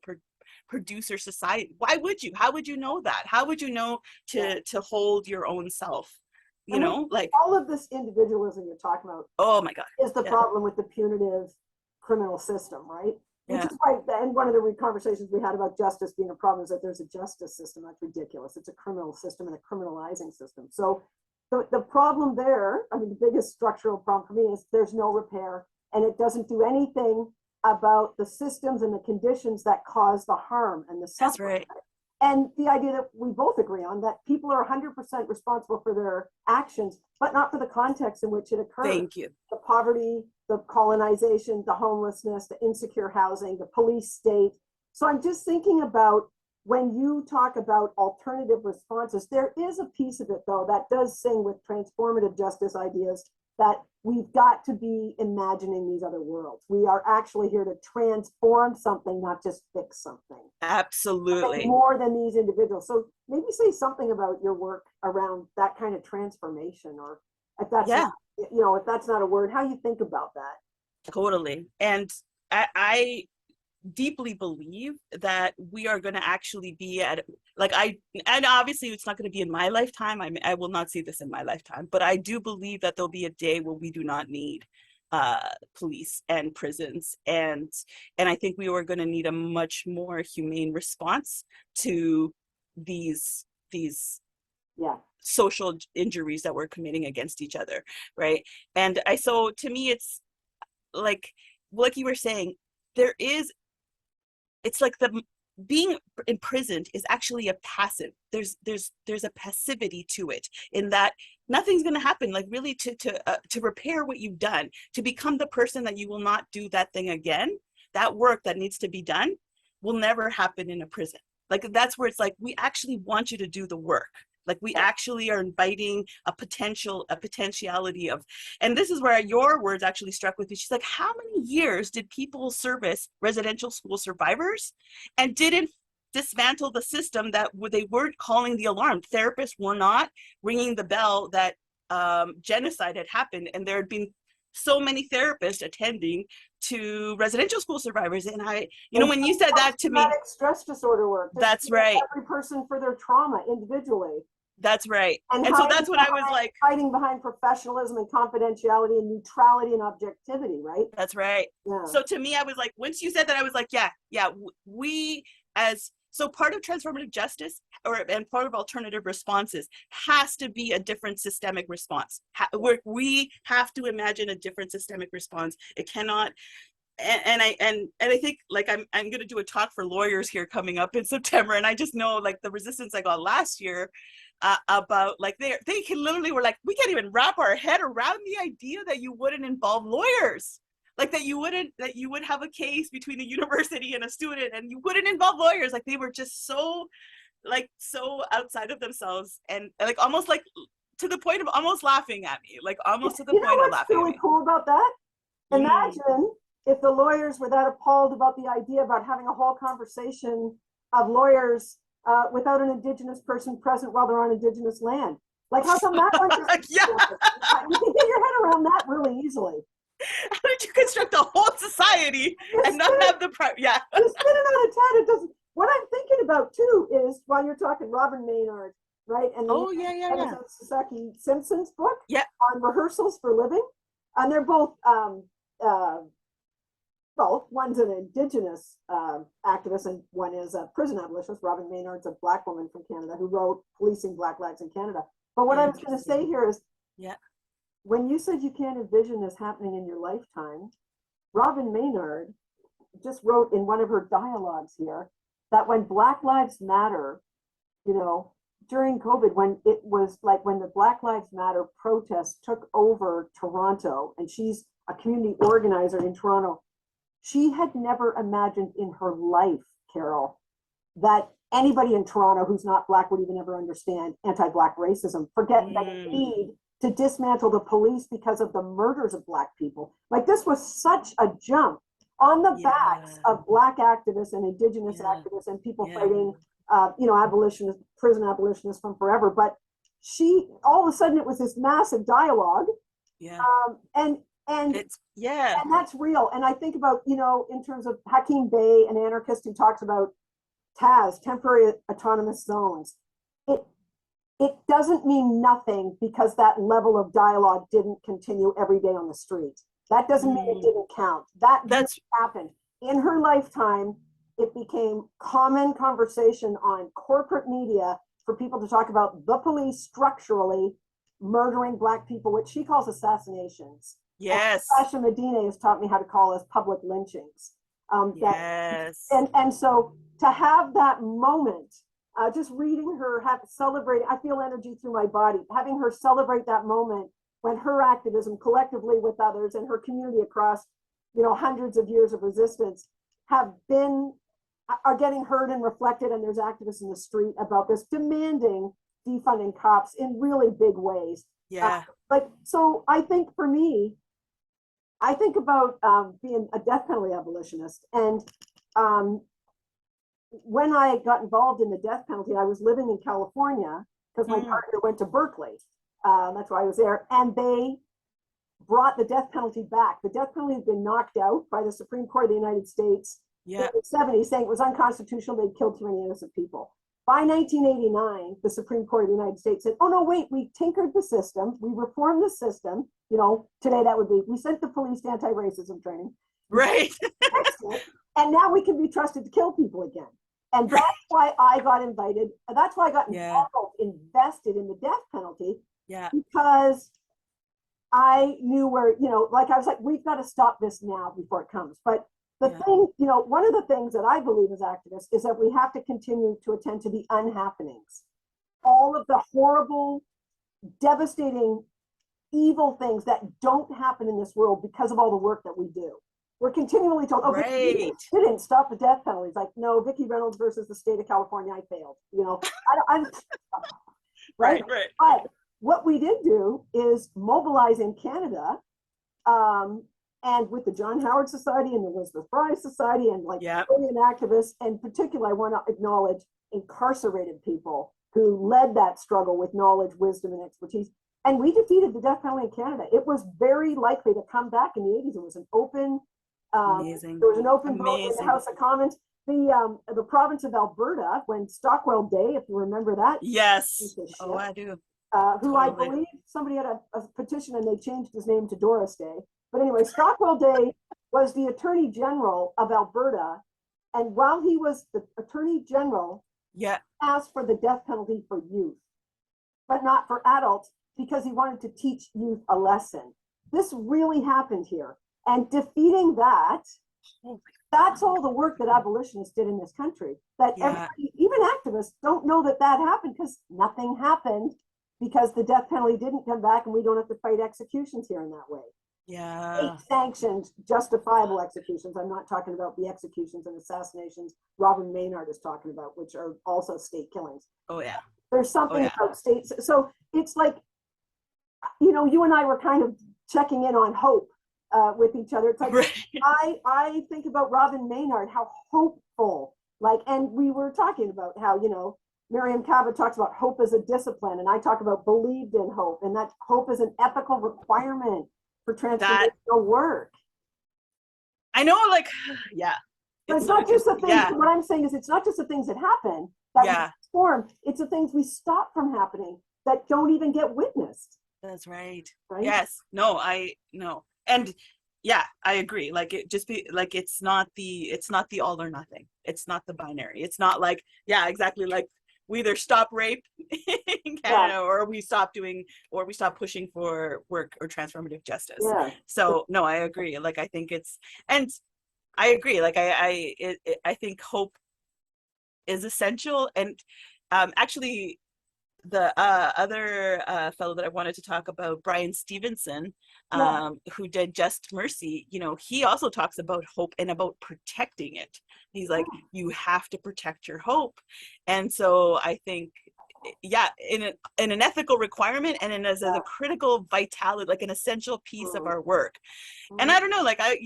producer society. Why would you? How would you know that? How would you know to hold your own self? Like, all of this individualism you're talking about, oh my God, is the problem with the punitive criminal system, right? Which is why, and one of the conversations we had about justice being a problem is that there's a justice system. That's ridiculous. It's a criminal system and a criminalizing system. So the problem there, I mean, the biggest structural problem for me is there's no repair, and it doesn't do anything about the systems and the conditions that cause the harm and the suffering. That's right. And the idea that we both agree on, that people are 100% responsible for their actions, but not for the context in which it occurs. Thank you. The poverty, the colonization, the homelessness, the insecure housing, the police state. So I'm just thinking about, when you talk about alternative responses, there is a piece of it, though, that does sing with transformative justice ideas that we've got to be imagining these other worlds. We are actually here to transform something, not just fix something. Absolutely. More than these individuals. So maybe say something about your work around that kind of transformation, or if that's Yeah. not, you know, if that's not a word, how you think about that. Totally. And I deeply believe that we are going to actually be at, like, and obviously it's not going to be in my lifetime. I mean, I will not see this in my lifetime, but I do believe that there'll be a day where we do not need police and prisons, and I think we are going to need a much more humane response to these Yeah. social injuries that we're committing against each other, right? And so to me, it's like you were saying, there is, it's like the being imprisoned is actually a passive. There's a passivity to it, in that nothing's going to happen. Like, really, to repair what you've done, to become the person that you will not do that thing again, that work that needs to be done will never happen in a prison. Like, that's where it's like, we actually want you to do the work. Like, we actually are inviting a potentiality of, and this is where your words actually struck with me. She's like, how many years did people service residential school survivors and didn't dismantle the system that they weren't calling the alarm? Therapists were not ringing the bell that genocide had happened, and there had been so many therapists attending to residential school survivors. And when you said that to me, stress disorder work. That's right. Every person for their trauma individually. That's right. And so that's what I was like, hiding behind professionalism and confidentiality and neutrality and objectivity, right? That's right. Yeah. So to me, I was like, once you said that, I was like, yeah, we so part of transformative justice and part of alternative responses has to be a different systemic response. We have to imagine a different systemic response. It cannot. And I think, like, I'm going to do a talk for lawyers here coming up in September, and I just know, like, the resistance I got last year about, like, they can literally were like, we can't even wrap our head around the idea that you wouldn't involve lawyers, like that you would have a case between a university and a student and you wouldn't involve lawyers. Like, they were just so outside of themselves, and like almost like to the point of almost laughing at me, like almost to the point of laughing. What's really cool about that? Imagine if the lawyers were that appalled about the idea about having a whole conversation of lawyers without an Indigenous person present while they're on Indigenous land. Like, how come that one just yeah. You can get your head around that really easily. How did you construct a whole society and not have the yeah. You spin it on its head. It doesn't. What I'm thinking about too is, while you're talking, Robin Maynard, right? And Sasaki Simpson's book on rehearsals for living, and they're both one's an Indigenous activist and one is a prison abolitionist. Robin Maynard's a Black woman from Canada who wrote Policing Black Lives in Canada. But what I was going to say here is, when you said you can't envision this happening in your lifetime, Robin Maynard just wrote in one of her dialogues here that when Black Lives Matter, during COVID, when it was like when the Black Lives Matter protests took over Toronto, and she's a community organizer in Toronto, she had never imagined in her life, Carol, that anybody in Toronto who's not Black would even ever understand anti-Black racism. Forget that need to dismantle the police because of the murders of Black people. Like, this was such a jump on the backs of Black activists and Indigenous activists and people fighting, abolitionists, prison abolitionists from forever. But all of a sudden, it was this massive dialogue. And that's real. And I think about, in terms of Hakeem Bey, an anarchist who talks about TAZ, temporary autonomous zones. It doesn't mean nothing because that level of dialogue didn't continue every day on the street. That doesn't mean it didn't count. That's happened. In her lifetime, it became common conversation on corporate media for people to talk about the police structurally murdering Black people, which she calls assassinations. Yes. Sasha Medina has taught me how to call as public lynchings. And so to have that moment, just reading her, celebrating, I feel energy through my body, having her celebrate that moment when her activism collectively with others and her community across, hundreds of years of resistance are getting heard and reflected. And there's activists in the street about this, demanding defunding cops in really big ways. But so I think for me, I think about being a death penalty abolitionist. And um, when I got involved in the death penalty, I was living in California because my partner went to Berkeley. That's why I was there. And they brought the death penalty back. The death penalty had been knocked out by the Supreme Court of the United States in the 70s, saying it was unconstitutional, they'd killed too many innocent people. By 1989, the Supreme Court of the United States said, oh no, wait, we tinkered the system, we reformed the system. You know, today that would be, we sent the police to anti-racism training. Right. And now we can be trusted to kill people again. And that's why I got invited. That's why I got involved, invested in the death penalty. Yeah. Because I knew where, you know, like I was like, we've got to stop this now before it comes. But the thing, you know, one of the things that I believe as activists is that we have to continue to attend to the unhappenings. All of the horrible, devastating, evil things that don't happen in this world because of all the work that we do. We're continually told, oh, you didn't stop the death penalty. It's like, no, Vikki Reynolds versus the state of California, I failed. You know, I'm right. But what we did do is mobilize in Canada, and with the John Howard Society and the Elizabeth Fry Society and like brilliant activists, and particularly I want to acknowledge incarcerated people who led that struggle with knowledge, wisdom, and expertise. And we defeated the death penalty in Canada. It was very likely to come back in the 80s. It was an open, there was an open vote in the House of Commons. The province of Alberta, when Stockwell Day, if you remember that. Yes. Oh, I do. Who I believe somebody had a petition and they changed his name to Doris Day. But anyway, Stockwell Day was the Attorney General of Alberta. And while he was the Attorney General, asked for the death penalty for youth, but not for adults, because he wanted to teach youth a lesson. This really happened here. And defeating that, that's all the work that abolitionists did in this country. That everybody, even activists, don't know that that happened because nothing happened, because the death penalty didn't come back and we don't have to fight executions here in that way. State-sanctioned, justifiable executions. I'm not talking about the executions and assassinations Robin Maynard is talking about, which are also state killings. There's something about states. So it's like, you know, you and I were kind of checking in on hope with each other. It's like, I think about Robin Maynard, how hopeful, like, and we were talking about how, you know, Miriam Cava talks about hope as a discipline, and I talk about believed in hope, and that hope is an ethical requirement for transformational work. I know, like, but it's not just the things, what I'm saying is it's not just the things that happen that we transform, it's the things we stop from happening that don't even get witnessed. That's right. Yes. No, and I agree. Like, it just be like, it's not the all or nothing. It's not the binary. It's not like, exactly, like we either stop rape in Canada or we stop pushing for work or transformative justice. So no, I agree. Like, I think it's, and I agree. Like, I think hope is essential. And actually, the other fellow that I wanted to talk about, Brian Stevenson, who did Just Mercy, you know, he also talks about hope and about protecting it. He's like, you have to protect your hope. And so I think, in an ethical requirement and as a critical vitality, like an essential piece of our work. And I don't know, like, I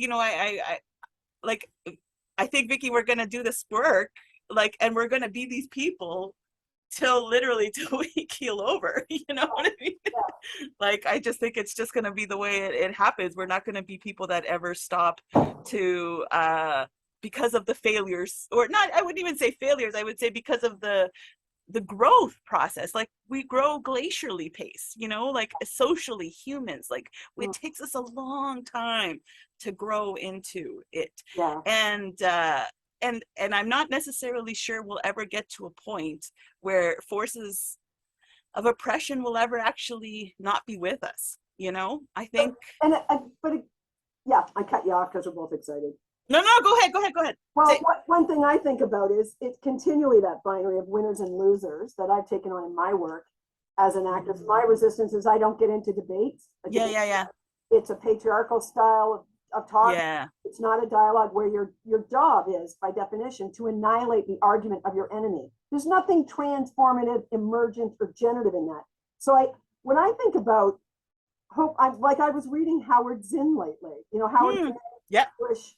think, Vikki, we're going to do this work, like, and we're going to be these people till we keel over, you know what I mean? Like, I just think it's just going to be the way it happens. We're not going to be people that ever stop to, because of the failures, or not, I wouldn't even say failures, I would say because of the growth process. Like, we grow glacially pace, you know, like socially, humans, like it takes us a long time to grow into it. And I'm not necessarily sure we'll ever get to a point where forces of oppression will ever actually not be with us, you know? I think. I cut you off because we're both excited. No, go ahead. Well, one thing I think about is it's continually that binary of winners and losers that I've taken on in my work as an activist. My resistance is I don't get into debates. It's a patriarchal style of talk. It's not a dialogue where your job is, by definition, to annihilate the argument of your enemy. There's nothing transformative, emergent, or generative in that. So when I think about hope, I was reading Howard Zinn lately, Howard Zinn, Yeah, Jewish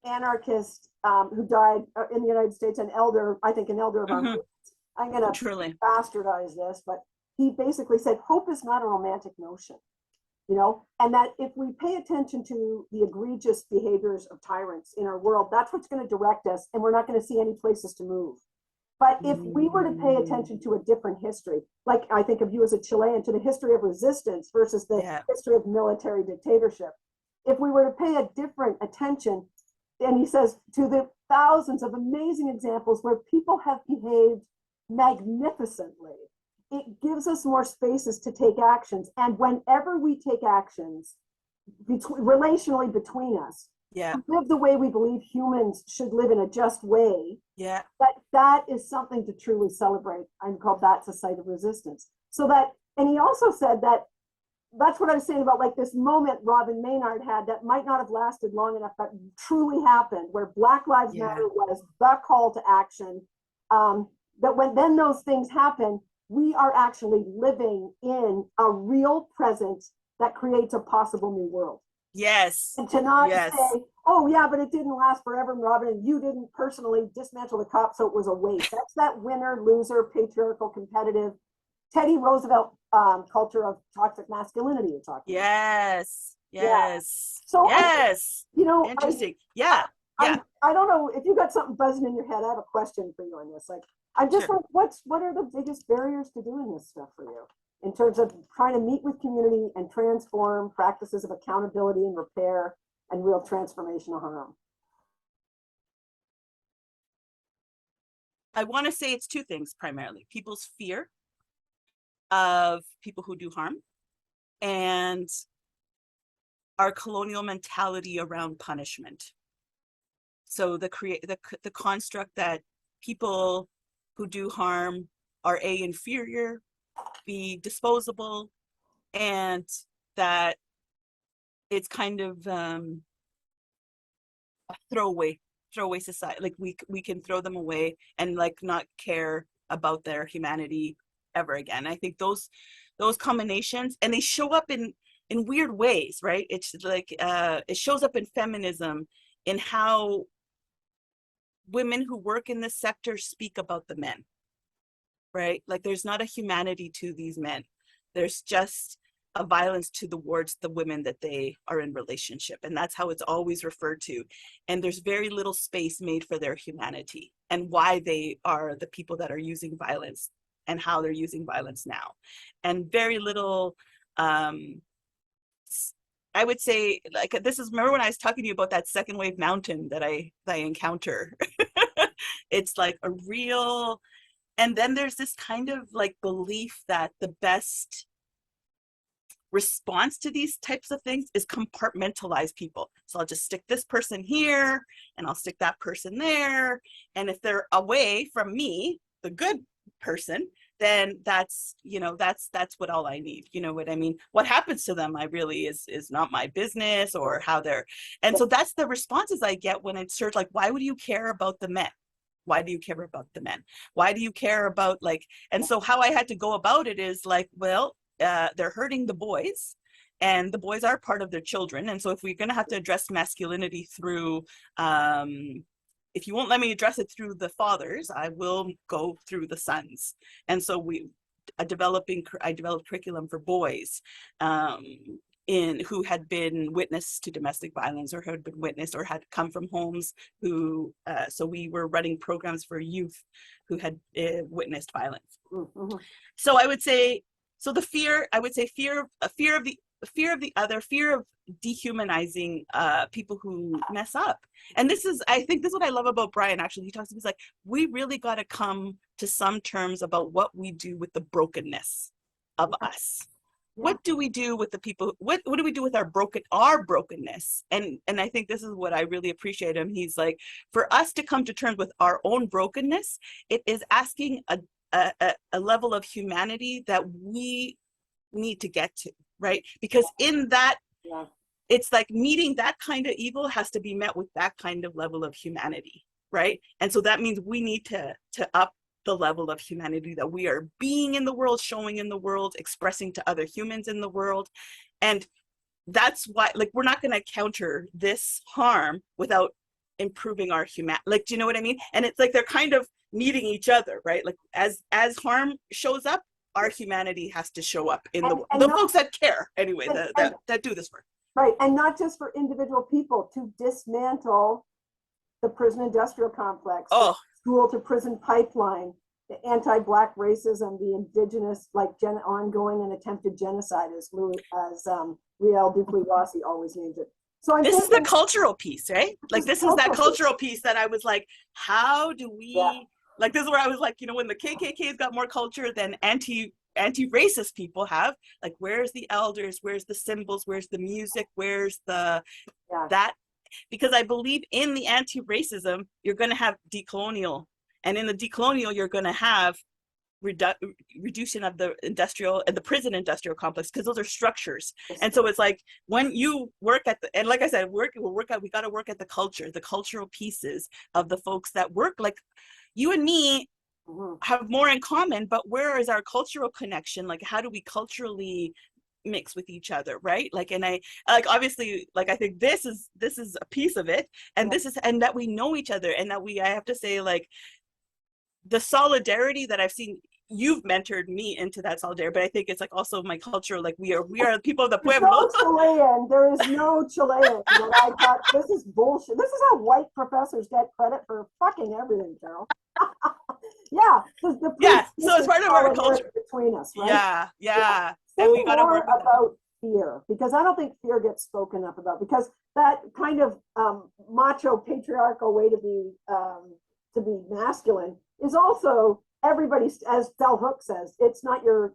anarchist, who died in the United States, an elder of our movement. I'm going to truly. bastardize this, but he basically said hope is not a romantic notion, and that if we pay attention to the egregious behaviors of tyrants in our world, that's what's going to direct us, and we're not going to see any places to move. But if we were to pay attention to a different history, like I think of you as a Chilean, to the history of resistance versus the history of military dictatorship, if we were to pay a different attention, and he says, to the thousands of amazing examples where people have behaved magnificently, it gives us more spaces to take actions. And whenever we take actions relationally between us, live the way we believe humans should live in a just way, that is something to truly celebrate. I'm called that's a site of resistance. So that, and he also said that that's what I was saying about like this moment Robin Maynard had that might not have lasted long enough, but truly happened, where Black Lives Matter was the call to action. That when then those things happen, we are actually living in a real present that creates a possible new world. Yes. And to not say, oh yeah, but it didn't last forever, Robin, and you didn't personally dismantle the cops, so it was a waste. That's that winner, loser, patriarchal, competitive, Teddy Roosevelt culture of toxic masculinity you're talking about. Yes. Yes. So yes. Interesting. I don't know if you got something buzzing in your head. I have a question for you on this. Like, I'm just like, what are the biggest barriers to doing this stuff for you in terms of trying to meet with community and transform practices of accountability and repair and real transformational harm? I want to say it's two things primarily: people's fear of people who do harm, and our colonial mentality around punishment. So the construct that people who do harm are A, inferior, B, disposable, and that it's kind of a throwaway society. Like we can throw them away and like not care about their humanity ever again. I think those combinations, and they show up in weird ways, right? It's like it shows up in feminism, in how women who work in this sector speak about the men, right? Like there's not a humanity to these men. There's just a violence towards the women that they are in relationship. And that's how it's always referred to. And there's very little space made for their humanity and why they are the people that are using violence and how they're using violence now. And very little, I would say, like, this is, remember when I was talking to you about that second wave mountain that I encounter? It's like a real, and then there's this kind of like belief that the best response to these types of things is compartmentalize people. So I'll just stick this person here and I'll stick that person there. And if they're away from me, the good person, then that's, that's what all I need. You know what I mean? What happens to them, I really is not my business, or how they're, and so that's the responses I get when it's searched, like, why would you care about the men? Why do you care about the men? Why do you care about, like, and so how I had to go about it is like, well, they're hurting the boys, and the boys are part of their children. And so if we're going to have to address masculinity through, if you won't let me address it through the fathers, I will go through the sons. And so I developed curriculum for boys who had been witness to domestic violence, or had been witnessed, or had come from homes who, so we were running programs for youth who had witnessed violence. Mm-hmm. So I would say, so the fear, I would say fear of the other, fear of dehumanizing people who mess up. And I think this is what I love about Brian, actually. He talks to me, he's like, we really got to come to some terms about what we do with the brokenness of us. Yeah. What do we do with the people? What do we do with our brokenness? And I think this is what I really appreciate him. He's like, for us to come to terms with our own brokenness, it is asking a level of humanity that we need to get to, right? Because in that, it's like meeting that kind of evil has to be met with that kind of level of humanity, right? And so that means we need to up the level of humanity that we are being in the world, showing in the world, expressing to other humans in the world. And that's why, like, we're not going to counter this harm without improving our like, do you know what I mean? And it's like they're kind of needing each other, right? Like as harm shows up, our humanity has to show up in the folks that care anyway, that do this work. Right, and not just for individual people, to dismantle the prison industrial complex, the school to prison pipeline, the anti-Black racism, the Indigenous, like ongoing and attempted genocide, as Riel Dupuy-Rossi always names it. So this is the cultural piece, right? Like this is that cultural piece that I was like, how do we, like this is where I was like, you know, when the KKK's got more culture than anti-racist people have, like where's the elders, where's the symbols, where's the music, where's the that, because I believe in the anti-racism you're going to have decolonial, and in the decolonial you're going to have reduction of the industrial and the prison industrial complex, because those are structures. And so it's like when you work at the, and like I said, we got to work at the culture, the cultural pieces of the folks that work. Like you and me have more in common, but where is our cultural connection? Like how do we culturally mix with each other, right? Like, and I like, obviously, like I think this is a piece of it, and this is, and that we know each other, and that I have to say, like, the solidarity that I've seen, you've mentored me into that solidarity, but I think it's like also my culture, like we are the people of the pueblo. No Chilean, there is no Chilean. I thought, this is bullshit. This is how white professors get credit for fucking everything, Carol. So it's part of our culture between us, right? Yeah. Say and we got to work about fear, because I don't think fear gets spoken up about, because that kind of macho patriarchal way to be masculine is also everybody's, as Bell Hook says, it's not your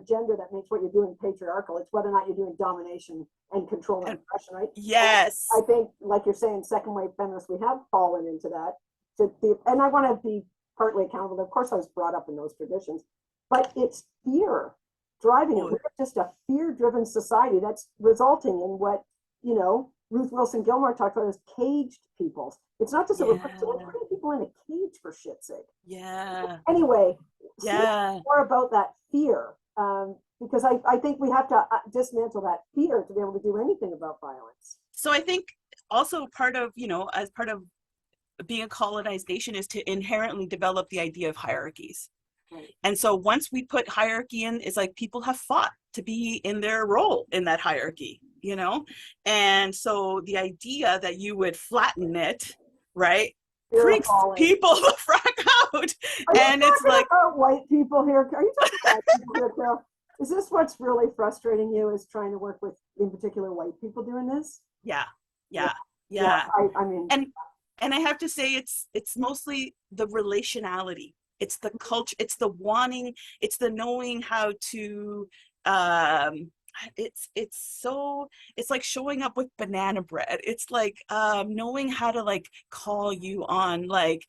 gender that makes what you're doing patriarchal. It's whether or not you're doing domination and control and oppression, right? Yes. And I think, like you're saying, second wave feminists, we have fallen into that. And I want to be partly accountable. Of course, I was brought up in those traditions, but it's fear driving it. We're just a fear-driven society that's resulting in what, you know, Ruth Wilson Gilmore talked about as caged peoples. It's not just that we're putting people in a cage, for shit's sake. Anyway, more about that fear, because I think we have to dismantle that fear to be able to do anything about violence. So I think also part of, you know, as part of being a colonized nation is to inherently develop the idea of hierarchies. Right. And so once we put hierarchy in, it's like people have fought to be in their role in that hierarchy, you know? And so the idea that you would flatten it, right, freaks people the fuck out. And it's like, about white people here? Are you talking about people here, Carol? Is this what's really frustrating you, is trying to work with, in particular, white people doing this? Yeah. I mean, and I have to say, it's mostly the relationality. It's the culture, it's the wanting, it's the knowing how to, it's like showing up with banana bread. It's like knowing how to like call you on, like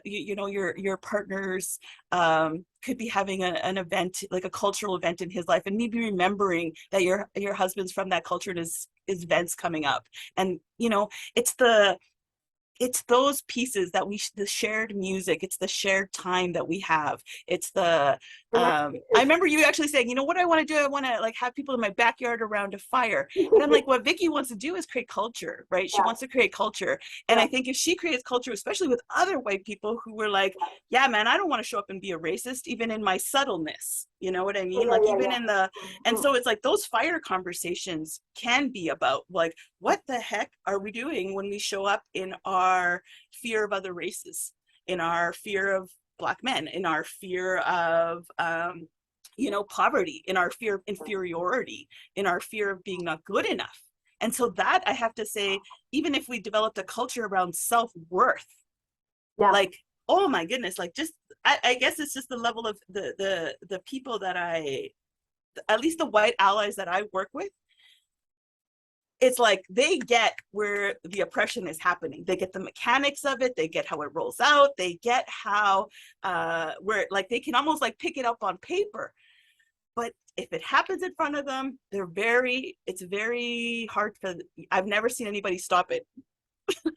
you know, your partners could be having an event, like a cultural event in his life, and maybe remembering that your husband's from that culture and his events coming up. And you know, it's those pieces that the shared music, it's the shared time that we have. It's the, I remember you actually saying, you know what I want to do? I want to like have people in my backyard around a fire. And I'm like, what Vikki wants to do is create culture, right? She wants to create culture. And I think if she creates culture, especially with other white people who were like, yeah, man, I don't want to show up and be a racist, even in my subtleness. You know what I mean? In the, and so it's like those fire conversations can be about like, what the heck are we doing when we show up in our fear of other races, in our fear of Black men, in our fear of, you know, poverty, in our fear of inferiority, in our fear of being not good enough. And so that, I have to say, even if we developed a culture around self-worth, like, oh my goodness, like just, I guess it's just the level of the people that at least the white allies that I work with, it's like they get where the oppression is happening. They get the mechanics of it. They get how it rolls out. They get how, where like they can almost like pick it up on paper. But if it happens in front of them, it's very hard for, I've never seen anybody stop it.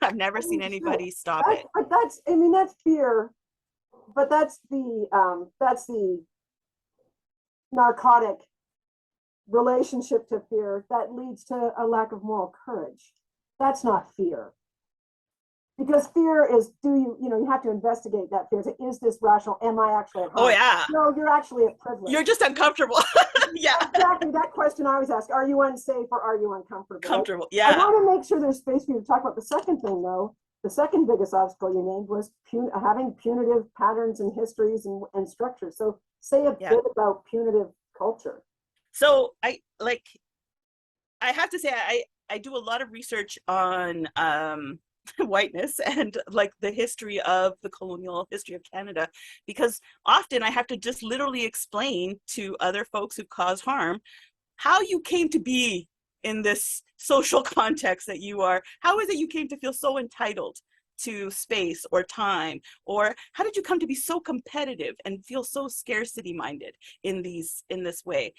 I've never seen anybody stop it. But that's, I mean, that's fear, but that's the narcotic relationship to fear that leads to a lack of moral courage. That's not fear. Because fear is, you have to investigate that fear. Is this rational? Am I actually at harm? Oh yeah. No, you're actually at privilege. You're just uncomfortable. Yeah. Exactly. That question I always ask, are you unsafe or are you uncomfortable? Comfortable. I Yeah. want to make sure there's space for you to talk about the second thing, though. The second biggest obstacle you named was having punitive patterns and histories and structures. So say a bit about punitive culture. So I have to say I do a lot of research on whiteness and like the history of the colonial history of Canada, because often I have to just literally explain to other folks who cause harm how you came to be in this social context that you are. How is it you came to feel so entitled to space or time, or how did you come to be so competitive and feel so scarcity minded in this way?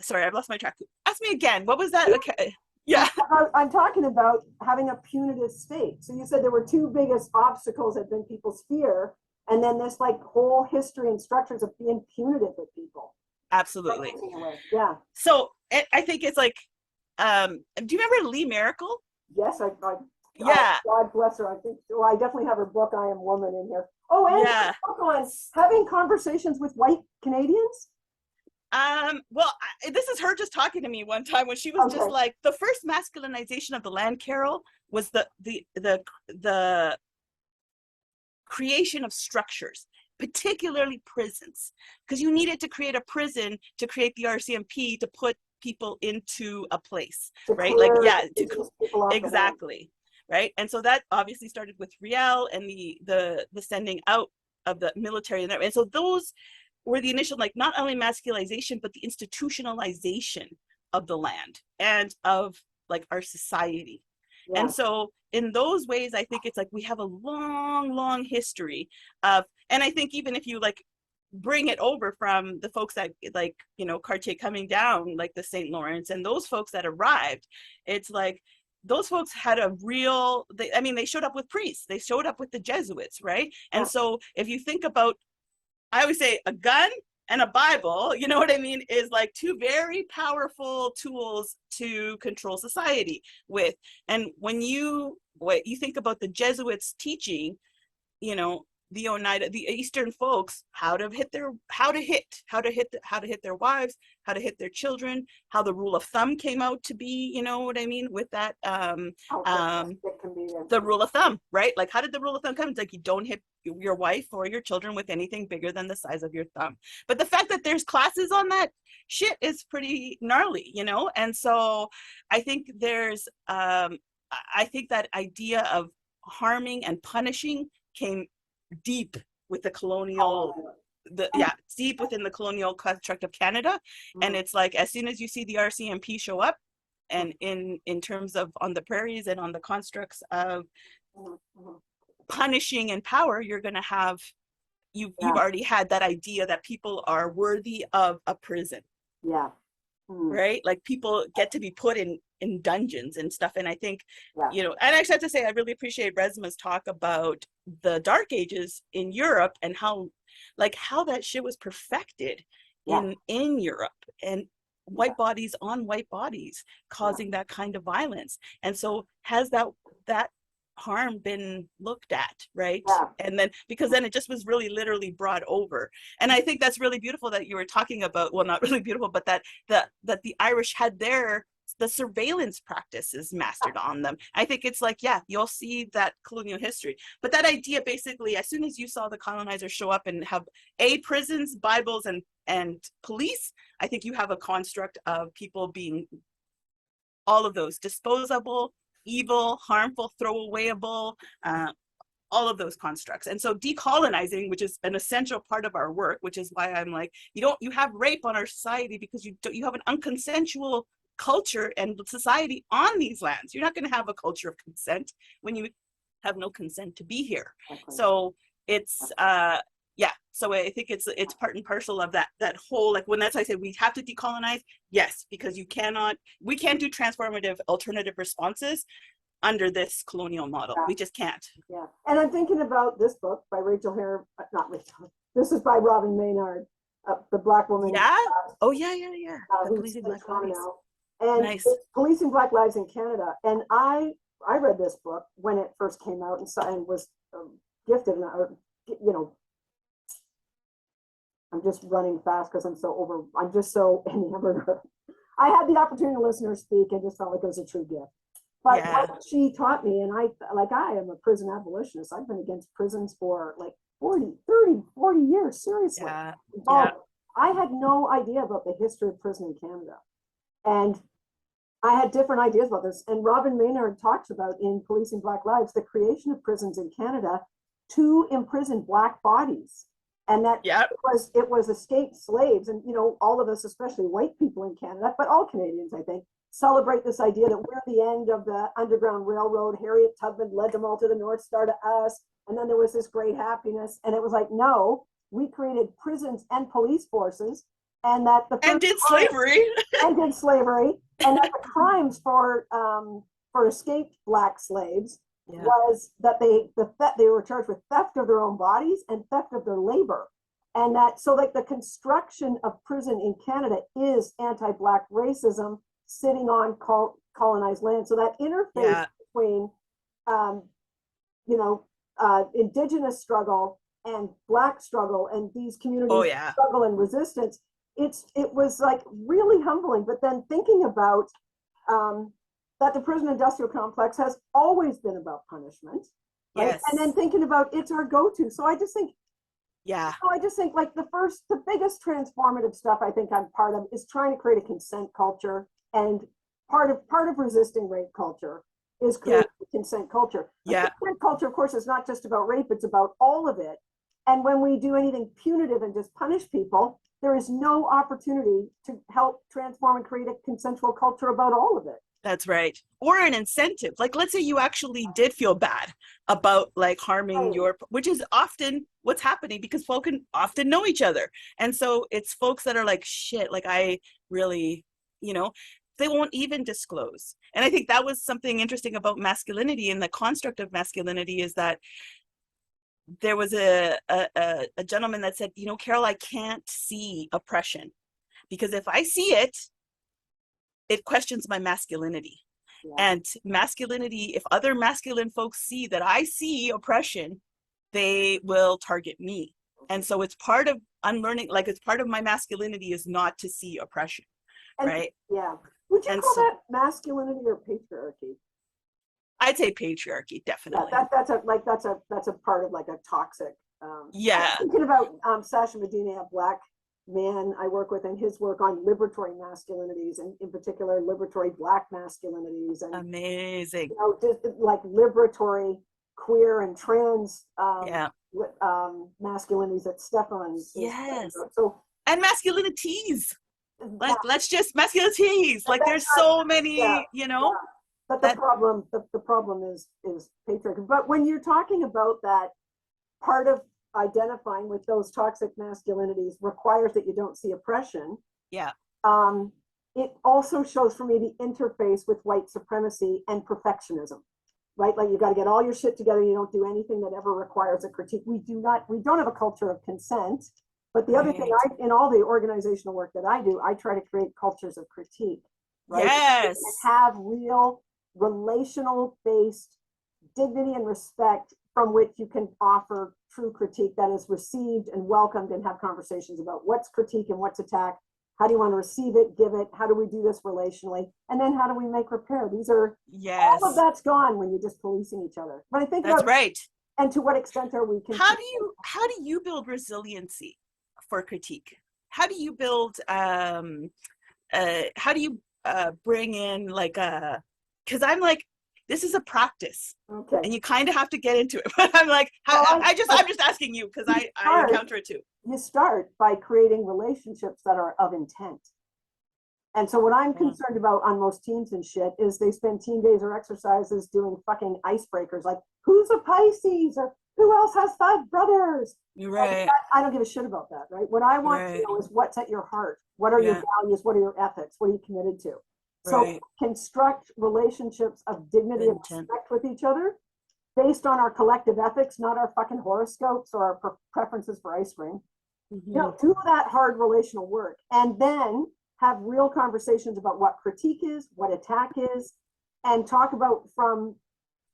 Sorry, I've lost my track. Ask me again. What was that? Okay. Yeah. I'm talking about having a punitive state. So you said there were two biggest obstacles had been people's fear, and then this like whole history and structures of being punitive with people. Absolutely. Yeah. So I think it's like, do you remember Lee Miracle? Yes, yeah. God bless her. I think. Well, I definitely have her book, I Am Woman, in here. Oh, and yeah. book on having conversations with white Canadians. Well, this is her just talking to me one time when she was just like, the first masculinization of the land, Carol, was the creation of structures, particularly prisons, because you needed to create a prison to create the RCMP to put people into a place, right? Like, yeah, exactly, right? And so that obviously started with Riel and the sending out of the military, and so those were the initial, like, not only masculization, but the institutionalization of the land and of like our society. Yeah. And so in those ways, I think it's like we have a long history of, and I think even if you like bring it over from the folks that like, Cartier coming down, like the St. Lawrence and those folks that arrived, it's like those folks had a real, they showed up with priests, they showed up with the Jesuits, right? And so if you think about, I always say a gun and a Bible, you know what I mean, is like two very powerful tools to control society with. And when you think about the Jesuits teaching, the Oneida, the Eastern folks, how to hit their wives, how to hit their children, how the rule of thumb came out to be, you know what I mean, with that, the rule of thumb, right? Like, how did the rule of thumb come? It's like, you don't hit your wife or your children with anything bigger than the size of your thumb. But the fact that there's classes on that shit is pretty gnarly, And so I think there's, I think that idea of harming and punishing came deep with the colonial, deep within the colonial construct of Canada. And it's like, as soon as you see the RCMP show up, and in terms of on the prairies and on the constructs of punishing and power, you're going to have, you've already had that idea that people are worthy of a prison. Yeah. Right? Like, people get to be put in dungeons and stuff. And I think, and I actually have to say, I really appreciate Resma's talk about the Dark Ages in Europe and how that shit was perfected in Europe, and white bodies on white bodies causing that kind of violence. And so has that harm been looked at, right? And then, because then it just was really literally brought over. And I think that's really beautiful that you were talking about, well, not really beautiful, but that the Irish had the surveillance practices mastered on them. I think it's like, you'll see that colonial history. But that idea, basically, as soon as you saw the colonizers show up and have prisons, Bibles, and police, I think you have a construct of people being all of those: disposable, evil, harmful, throwawayable, all of those constructs. And so decolonizing, which is an essential part of our work, which is why I'm like, you have rape on our society because you have an unconsensual culture and society on these lands. You're not going to have a culture of consent when you have no consent to be here. So it's so I think it's part and parcel of that whole, like, when that's why I say we have to decolonize, yes, because we can't do transformative alternative responses under this colonial model. We just can't. And I'm thinking about this book by not Rachel, this is by Robin Maynard, the black woman Yeah. Oh yeah, yeah, yeah. The who's policing in black Toronto bodies. now, and Nice. it's Policing Black Lives in Canada. And I read this book when it first came out, and, and was gifted, and you know, I'm just running fast because I'm just so enamored. I had the opportunity to listen to her speak and just felt like it was a true gift. But Yeah. what she taught me, and I am a prison abolitionist. I've been against prisons for like 40 years, seriously. Yeah. Yeah. I had no idea about the history of prison in Canada. And I had different ideas about this. And Robin Maynard talks about in Policing Black Lives, the creation of prisons in Canada to imprison black bodies. And that it was escaped slaves. And, you know, all of us, especially white people in Canada, but all Canadians, I think, celebrate this idea that we're the end of the Underground Railroad. Harriet Tubman led them all to the North Star to us. And then there was this great happiness. And it was like, no, we created prisons and police forces. And that the and did slavery. and that the crimes for escaped black slaves was that they were charged with theft of their own bodies and theft of their labor. And that, so like the construction of prison in Canada is anti-black racism sitting on colonized land. So that interface between, you know, Indigenous struggle and black struggle and these communities struggle and resistance, it was like really humbling. But then thinking about that the prison industrial complex has always been about punishment, right? Yes. And then thinking about it's our go-to. So I just think, like the biggest transformative stuff I think I'm part of is trying to create a consent culture. And part of resisting rape culture is creating a consent culture. Consent culture, of course, is not just about rape, it's about all of it. And when we do anything punitive and just punish people, there is no opportunity to help transform and create a consensual culture about all of it. That's right. Or an incentive. Like, let's say you actually did feel bad about like harming which is often what's happening because folk can often know each other. And so it's folks that are like, shit, like I really, you know, they won't even disclose. And I think that was something interesting about masculinity and the construct of masculinity is that there was a gentleman that said, you know, Carol, I can't see oppression because if I see it, it questions my masculinity. And masculinity, if other masculine folks see that I see oppression, they will target me. And so it's part of unlearning, like it's part of my masculinity is not to see oppression, right? Yeah. Would you call that masculinity or patriarchy? I'd say patriarchy, definitely. That's a part of like a toxic. I'm thinking about Sasha Medina, a black man I work with, and his work on liberatory masculinities, and in particular liberatory black masculinities, and amazing. You know, just like liberatory queer and trans masculinities that Stefan. So and masculinities. Like let's just masculinities. Like there's so many, you know. But the problem is patriarchy. But when you're talking about that, part of identifying with those toxic masculinities requires that you don't see oppression. It also shows for me the interface with white supremacy and perfectionism, right? Like you got to get all your shit together. You don't do anything that ever requires a critique. We don't have a culture of consent. But the other thing, in all the organizational work that I do, I try to create cultures of critique, right? Yes. And have real relational based dignity and respect from which you can offer true critique that is received and welcomed, and have conversations about what's critique and what's attack. How do you want to receive it, give it? How do we do this relationally? And then how do we make repair? These are, all of that's gone when you're just policing each other. But I think that's right. And to what extent are we? How do you build resiliency for critique? How do you build, how do you bring in like because I'm like, this is a practice, and you kind of have to get into it. But I'm like, I'm just asking you because I encounter it too. You start by creating relationships that are of intent. And so what I'm concerned about on most teams and shit is they spend team days or exercises doing fucking icebreakers, like who's a Pisces or who else has 5 brothers? Right. I don't give a shit about that, right? What I want to know is what's at your heart. What are your values? What are your ethics? What are you committed to? So construct relationships of dignity and respect with each other based on our collective ethics, not our fucking horoscopes or our preferences for ice cream. Mhm. Do that hard relational work, and then have real conversations about what critique is, what attack is, and talk about from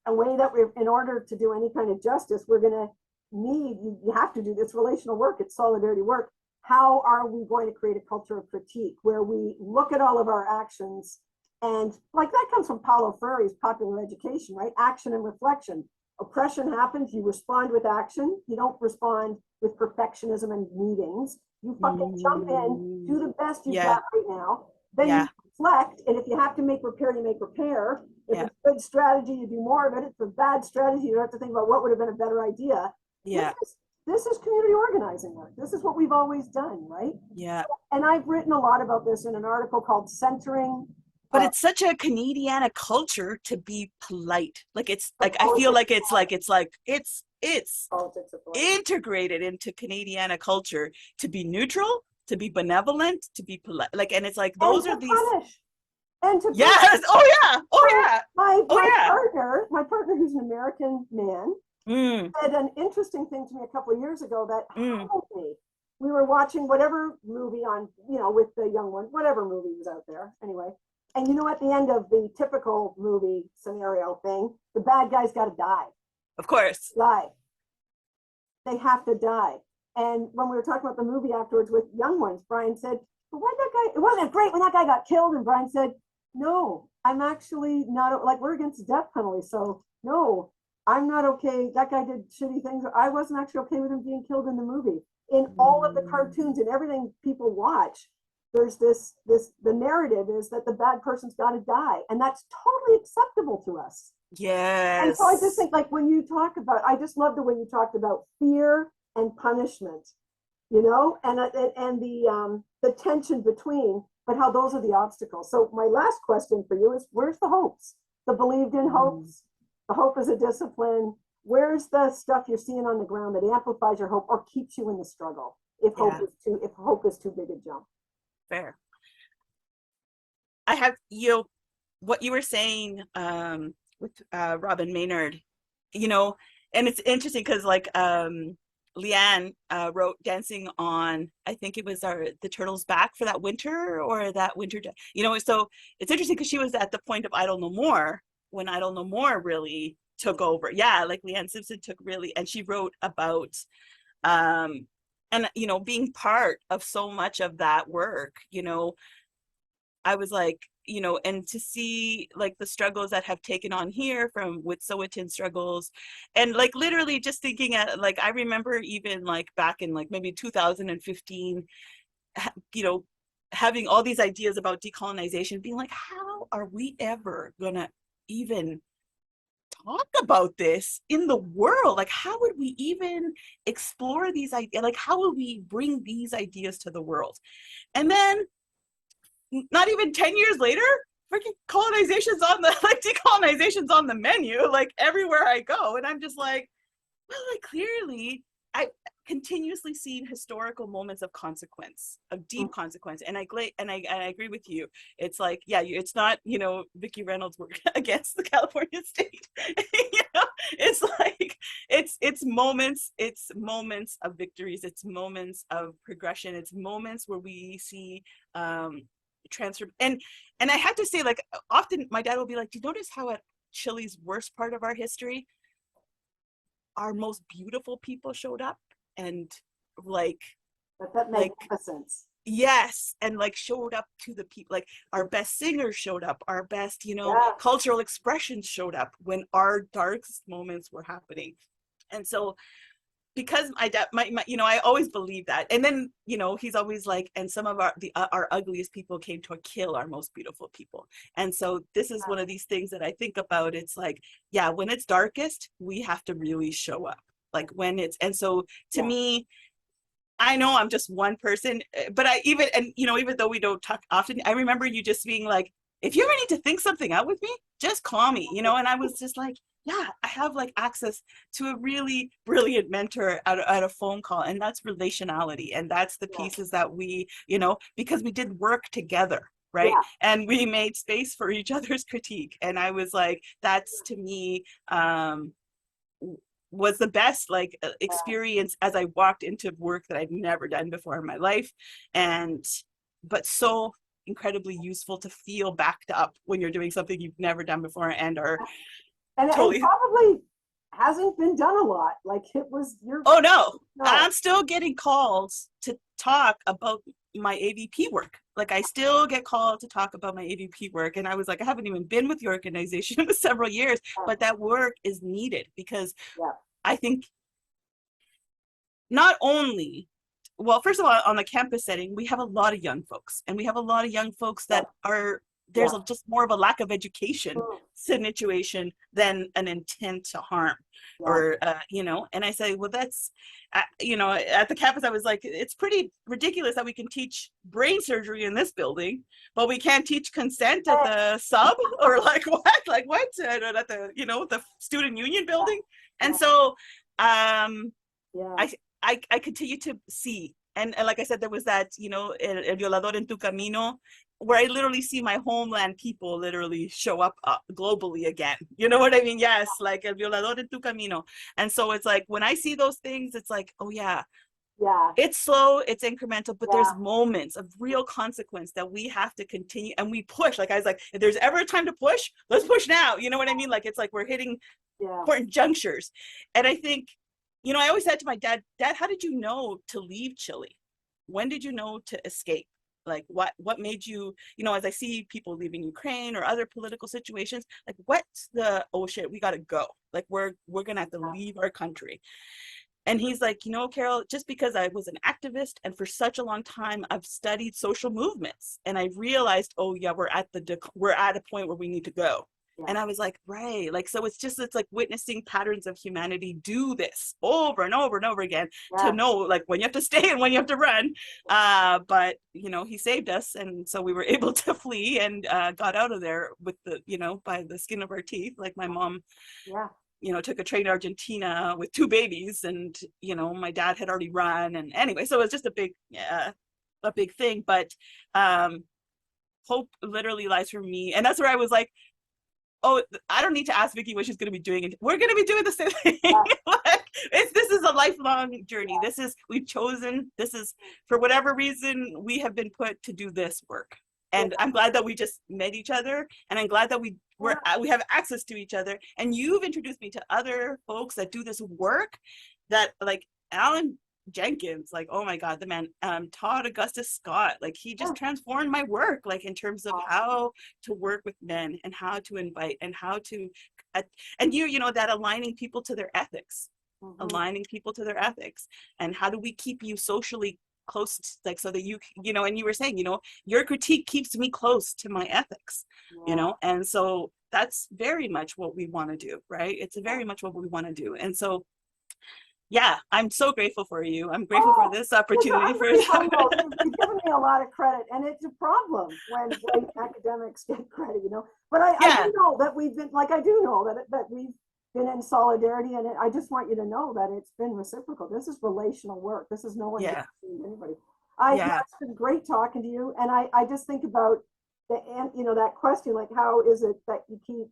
a way that we're, in order to do any kind of justice, we're going to need, you have to do this relational work, it's solidarity work. How are we going to create a culture of critique where we look at all of our actions, and like that comes from Paulo Freire's popular education, right? Action and reflection. Oppression happens, you respond with action, you don't respond with perfectionism and meetings. You fucking jump in, do the best you've Yeah. got right now, then Yeah. you reflect, and if you have to make repair, you make repair. If Yeah. it's a good strategy, you do more of it. If it's a bad strategy, you have to think about what would have been a better idea. Yeah. This is community organizing work. This is what we've always done, right? Yeah. And I've written a lot about this in an article called Centering. But it's such a Canadiana culture to be polite. Like it's The like I feel like it's politics of life. integrated into Canadiana culture to be neutral, to be benevolent, to be polite. Like, and it's like And those to are these. punish. And to punish. Yes. Oh yeah. Oh yeah. My Oh yeah. partner, who's an American man, Mm, said an interesting thing to me a couple of years ago that mm, humbled me. We were watching whatever movie on, with the young one, whatever movie was out there. Anyway, and at the end of the typical movie scenario thing, the bad guy's got to die. of course. Die. They have to die. And when we were talking about the movie afterwards with young ones, Brian said, "But why that guy? It wasn't great when that guy got killed." And Brian said, "No, I'm actually not like we're against the death penalty. So no, I'm not okay. That guy did shitty things. I wasn't actually okay with him being killed in the movie. In all of the cartoons and everything people watch, there's the narrative is that the bad person's got to die, and that's totally acceptable to us. And so I just Yes. think, like, when you talk about, I just love the way you talked about fear and punishment, and the tension between, but how those are the obstacles. So my last question for you is, where's the hopes? The believed in hopes, the hope is a discipline. Where's the stuff you're seeing on the ground that amplifies your hope or keeps you in the struggle? If Yeah. hope is too big a jump. Fair. I have what you were saying with Robin Maynard, and it's interesting because like Leanne wrote Dancing on, I think it was the Turtle's Back for that winter or that winter, so it's interesting because she was at the point of Idle No More when Idle No More really took over. Yeah, like Leanne Simpson took really, and she wrote about and being part of so much of that work, I was like, and to see like the struggles that have taken on here from Wet'suwet'en struggles, and like literally just thinking at like, I remember even like back in like maybe 2015, having all these ideas about decolonization, being like, how are we ever gonna even talk about this in the world? Like, how would we even explore these ideas? Like, how would we bring these ideas to the world? And then not even 10 years later, freaking colonization's on the like decolonization's on the menu like everywhere I go, and I'm just like, well, like clearly I continuously seen historical moments of consequence, of deep consequence, and I agree with you. It's like, yeah, it's not Vikki Reynolds work against the California state. It's like it's moments of victories, it's moments of progression, it's moments where we see transfer. And I had to say, like, often my dad will be like, do you notice how at Chile's worst part of our history, our most beautiful people showed up and like that magnificence. Yes, and like showed up to the people, like our best singers showed up, our best cultural expressions showed up when our darkest moments were happening. And so because my dad, I always believe that. And then, he's always like, and some of our ugliest people came to kill our most beautiful people. And so this is one of these things that I think about. It's like, yeah, when it's darkest, we have to really show up. Like when it's, and so to me, I know I'm just one person, but even though we don't talk often, I remember you just being like, if you ever need to think something out with me, just call me, and I was just like, yeah, I have like access to a really brilliant mentor at a phone call, and that's relationality, and that's the pieces that we, because we did work together, right? And we made space for each other's critique, and I was like, that's to me, was the best like experience as I walked into work that I'd never done before in my life. And but so incredibly useful to feel backed up when you're doing something you've never done before and are And totally probably hasn't been done a lot. Like it was your. oh no, No. I'm still getting calls to talk about my AVP work. Like I still get called to talk about my AVP work. And I was like, I haven't even been with the organization for several years, but that work is needed because Yeah. I think not only, well, first of all, on the campus setting, we have a lot of young folks, and we have a lot of young folks that are, there's just more of a lack of education situation than an intent to harm or, you know, and I say, well, that's, you know, at the campus, I was like, it's pretty ridiculous that we can teach brain surgery in this building, but we can't teach consent at the sub or like what, at the, you know, the student union building. And so, I continue to see, and like I said, there was that, you know, El Violador en tu Camino, where I literally see my homeland people literally show up globally again. You know what I mean? Yes, like El Violador en tu Camino. And so it's like, when I see those things, it's like, oh yeah, it's slow, it's incremental, but there's moments of real consequence that we have to continue, and we push. Like I was like, if there's ever a time to push, let's push now. You know what I mean? Like, it's like we're hitting important junctures. And I think, you know, I always said to my dad, how did you know to leave Chile? When did you know to escape? Like what made you, you know, as I see people leaving Ukraine or other political situations, like what's the, oh shit, we gotta go. Like we're gonna have to leave our country. And he's like, you know, Carol, just because I was an activist and for such a long time I've studied social movements, and I realized, oh yeah, we're at a point where we need to go. And I was like, right, like, so it's like witnessing patterns of humanity do this over and over and over again to know like when you have to stay and when you have to run. But you know, he saved us, and so we were able to flee and got out of there with the, you know, by the skin of our teeth. Like my mom, you know, took a train to Argentina with 2 babies, and you know, my dad had already run, and anyway, so it was just a big thing. But hope literally lies for me, and that's where I was like, oh, I don't need to ask Vikki what she's going to be doing. We're going to be doing the same thing. Like, this is a lifelong journey. We've chosen, this is, for whatever reason, we have been put to do this work. And I'm glad that we just met each other. And I'm glad that we have access to each other. And you've introduced me to other folks that do this work, that like Alan Jenkins, like, oh my God, the man, Todd Augustus Scott, like he just transformed my work, like in terms of how to work with men and how to invite and how to, and you know, that aligning people to their ethics, and how do we keep you socially close, like, so that you know, and you were saying, you know, your critique keeps me close to my ethics, you know, and so that's very much what we want to do, right? It's very much what we want to do. And so yeah, I'm so grateful for you. I'm grateful for this opportunity. You've given me a lot of credit, and it's a problem when white academics get credit, you know. But I do know that we've been, like, I do know that we've been in solidarity, and I just want you to know that it's been reciprocal. This is relational work. This is no one deceiving anybody. It's been great talking to you, and I just think about you know, that question, like, how is it that you keep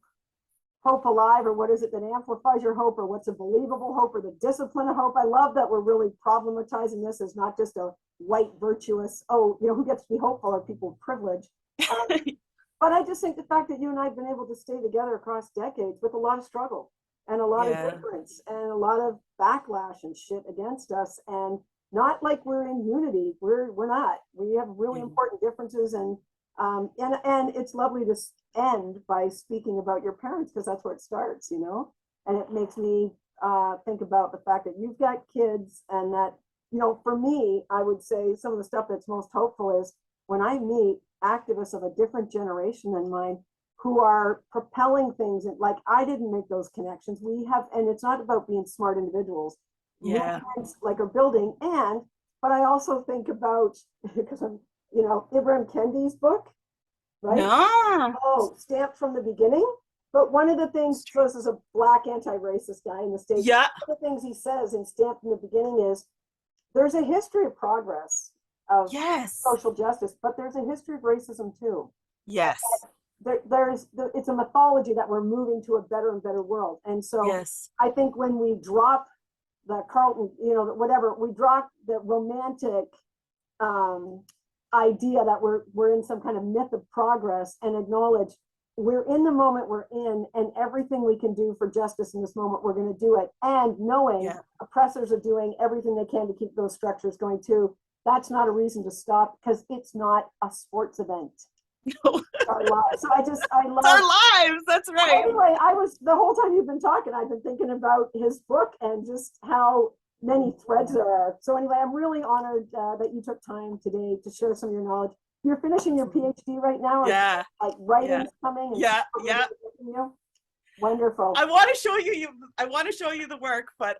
hope alive, or what is it that amplifies your hope, or what's a believable hope, or the discipline of hope? I love that we're really problematizing this as not just a white virtuous, oh, you know, who gets to be hopeful are people of privilege. But I just think the fact that you and I have been able to stay together across decades with a lot of struggle and a lot of difference and a lot of backlash and shit against us, and not like we're in unity. We're not. We have really important differences, and it's lovely to end by speaking about your parents, because that's where it starts, you know. And it makes me think about the fact that you've got kids, and that, you know, for me, I would say some of the stuff that's most hopeful is when I meet activists of a different generation than mine who are propelling things, and like, I didn't make those connections. We have, and it's not about being smart individuals. Movements like are building, but I also think about, because I'm, you know, Ibram Kendi's book, right? Oh, Stamped from the Beginning. But one of the things, so this is a Black anti-racist guy in the States. One of the things he says in Stamped from the Beginning is there's a history of progress of social justice, but there's a history of racism too. it's a mythology that we're moving to a better and better world. And so Yes. I think when we drop the Carlton, whatever, we drop the romantic idea that we're in some kind of myth of progress and acknowledge we're in the moment we're in, and everything we can do for justice in this moment, we're going to do it. And knowing oppressors are doing everything they can to keep those structures going too, that's not a reason to stop, because it's not a sports event. No. Our lives. So I love It's our lives. That's right. Anyway, the whole time you've been talking, I've been thinking about his book and just how many threads there are. So anyway, I'm really honored that you took time today to share some of your knowledge. You're finishing your Ph.D. right now? Yeah. Like writing's coming? And Yeah. Wonderful. I want to show you. I want to show you the work, but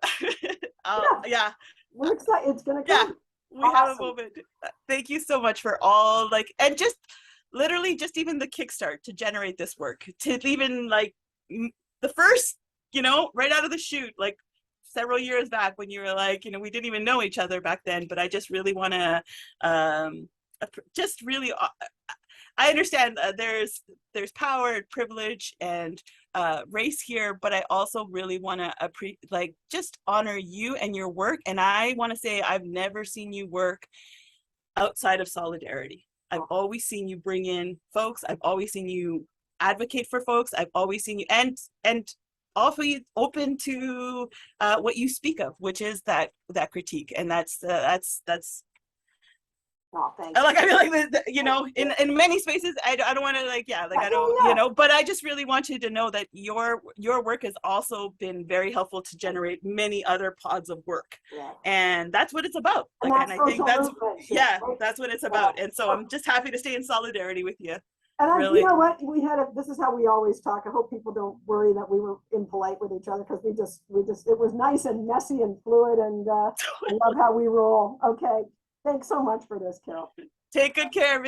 yeah. We're excited. It's gonna come. Yeah. We have a moment. Thank you so much for all, and just literally just even the kickstart to generate this work, to even the first, right out of the chute, several years back when you were we didn't even know each other back then, but I just really want to just really, I understand there's power and privilege and race here, but I also really want to just honor you and your work. And I want to say I've never seen you work outside of solidarity. I've always seen you bring in folks. I've always seen you advocate for folks. I've always seen you and awfully open to what you speak of, which is that critique. And that's oh, thanks. In many spaces, I don't want to I don't, but I just really want you to know that your work has also been very helpful to generate many other pods of work. Yeah. And that's what it's about. And I think that's, that's what it's about. And so I'm just happy to stay in solidarity with you. And really. You know what, this is how we always talk. I hope people don't worry that we were impolite with each other, because we just, it was nice and messy and fluid, and I love how we roll. Okay. Thanks so much for this, Carol. Take good care of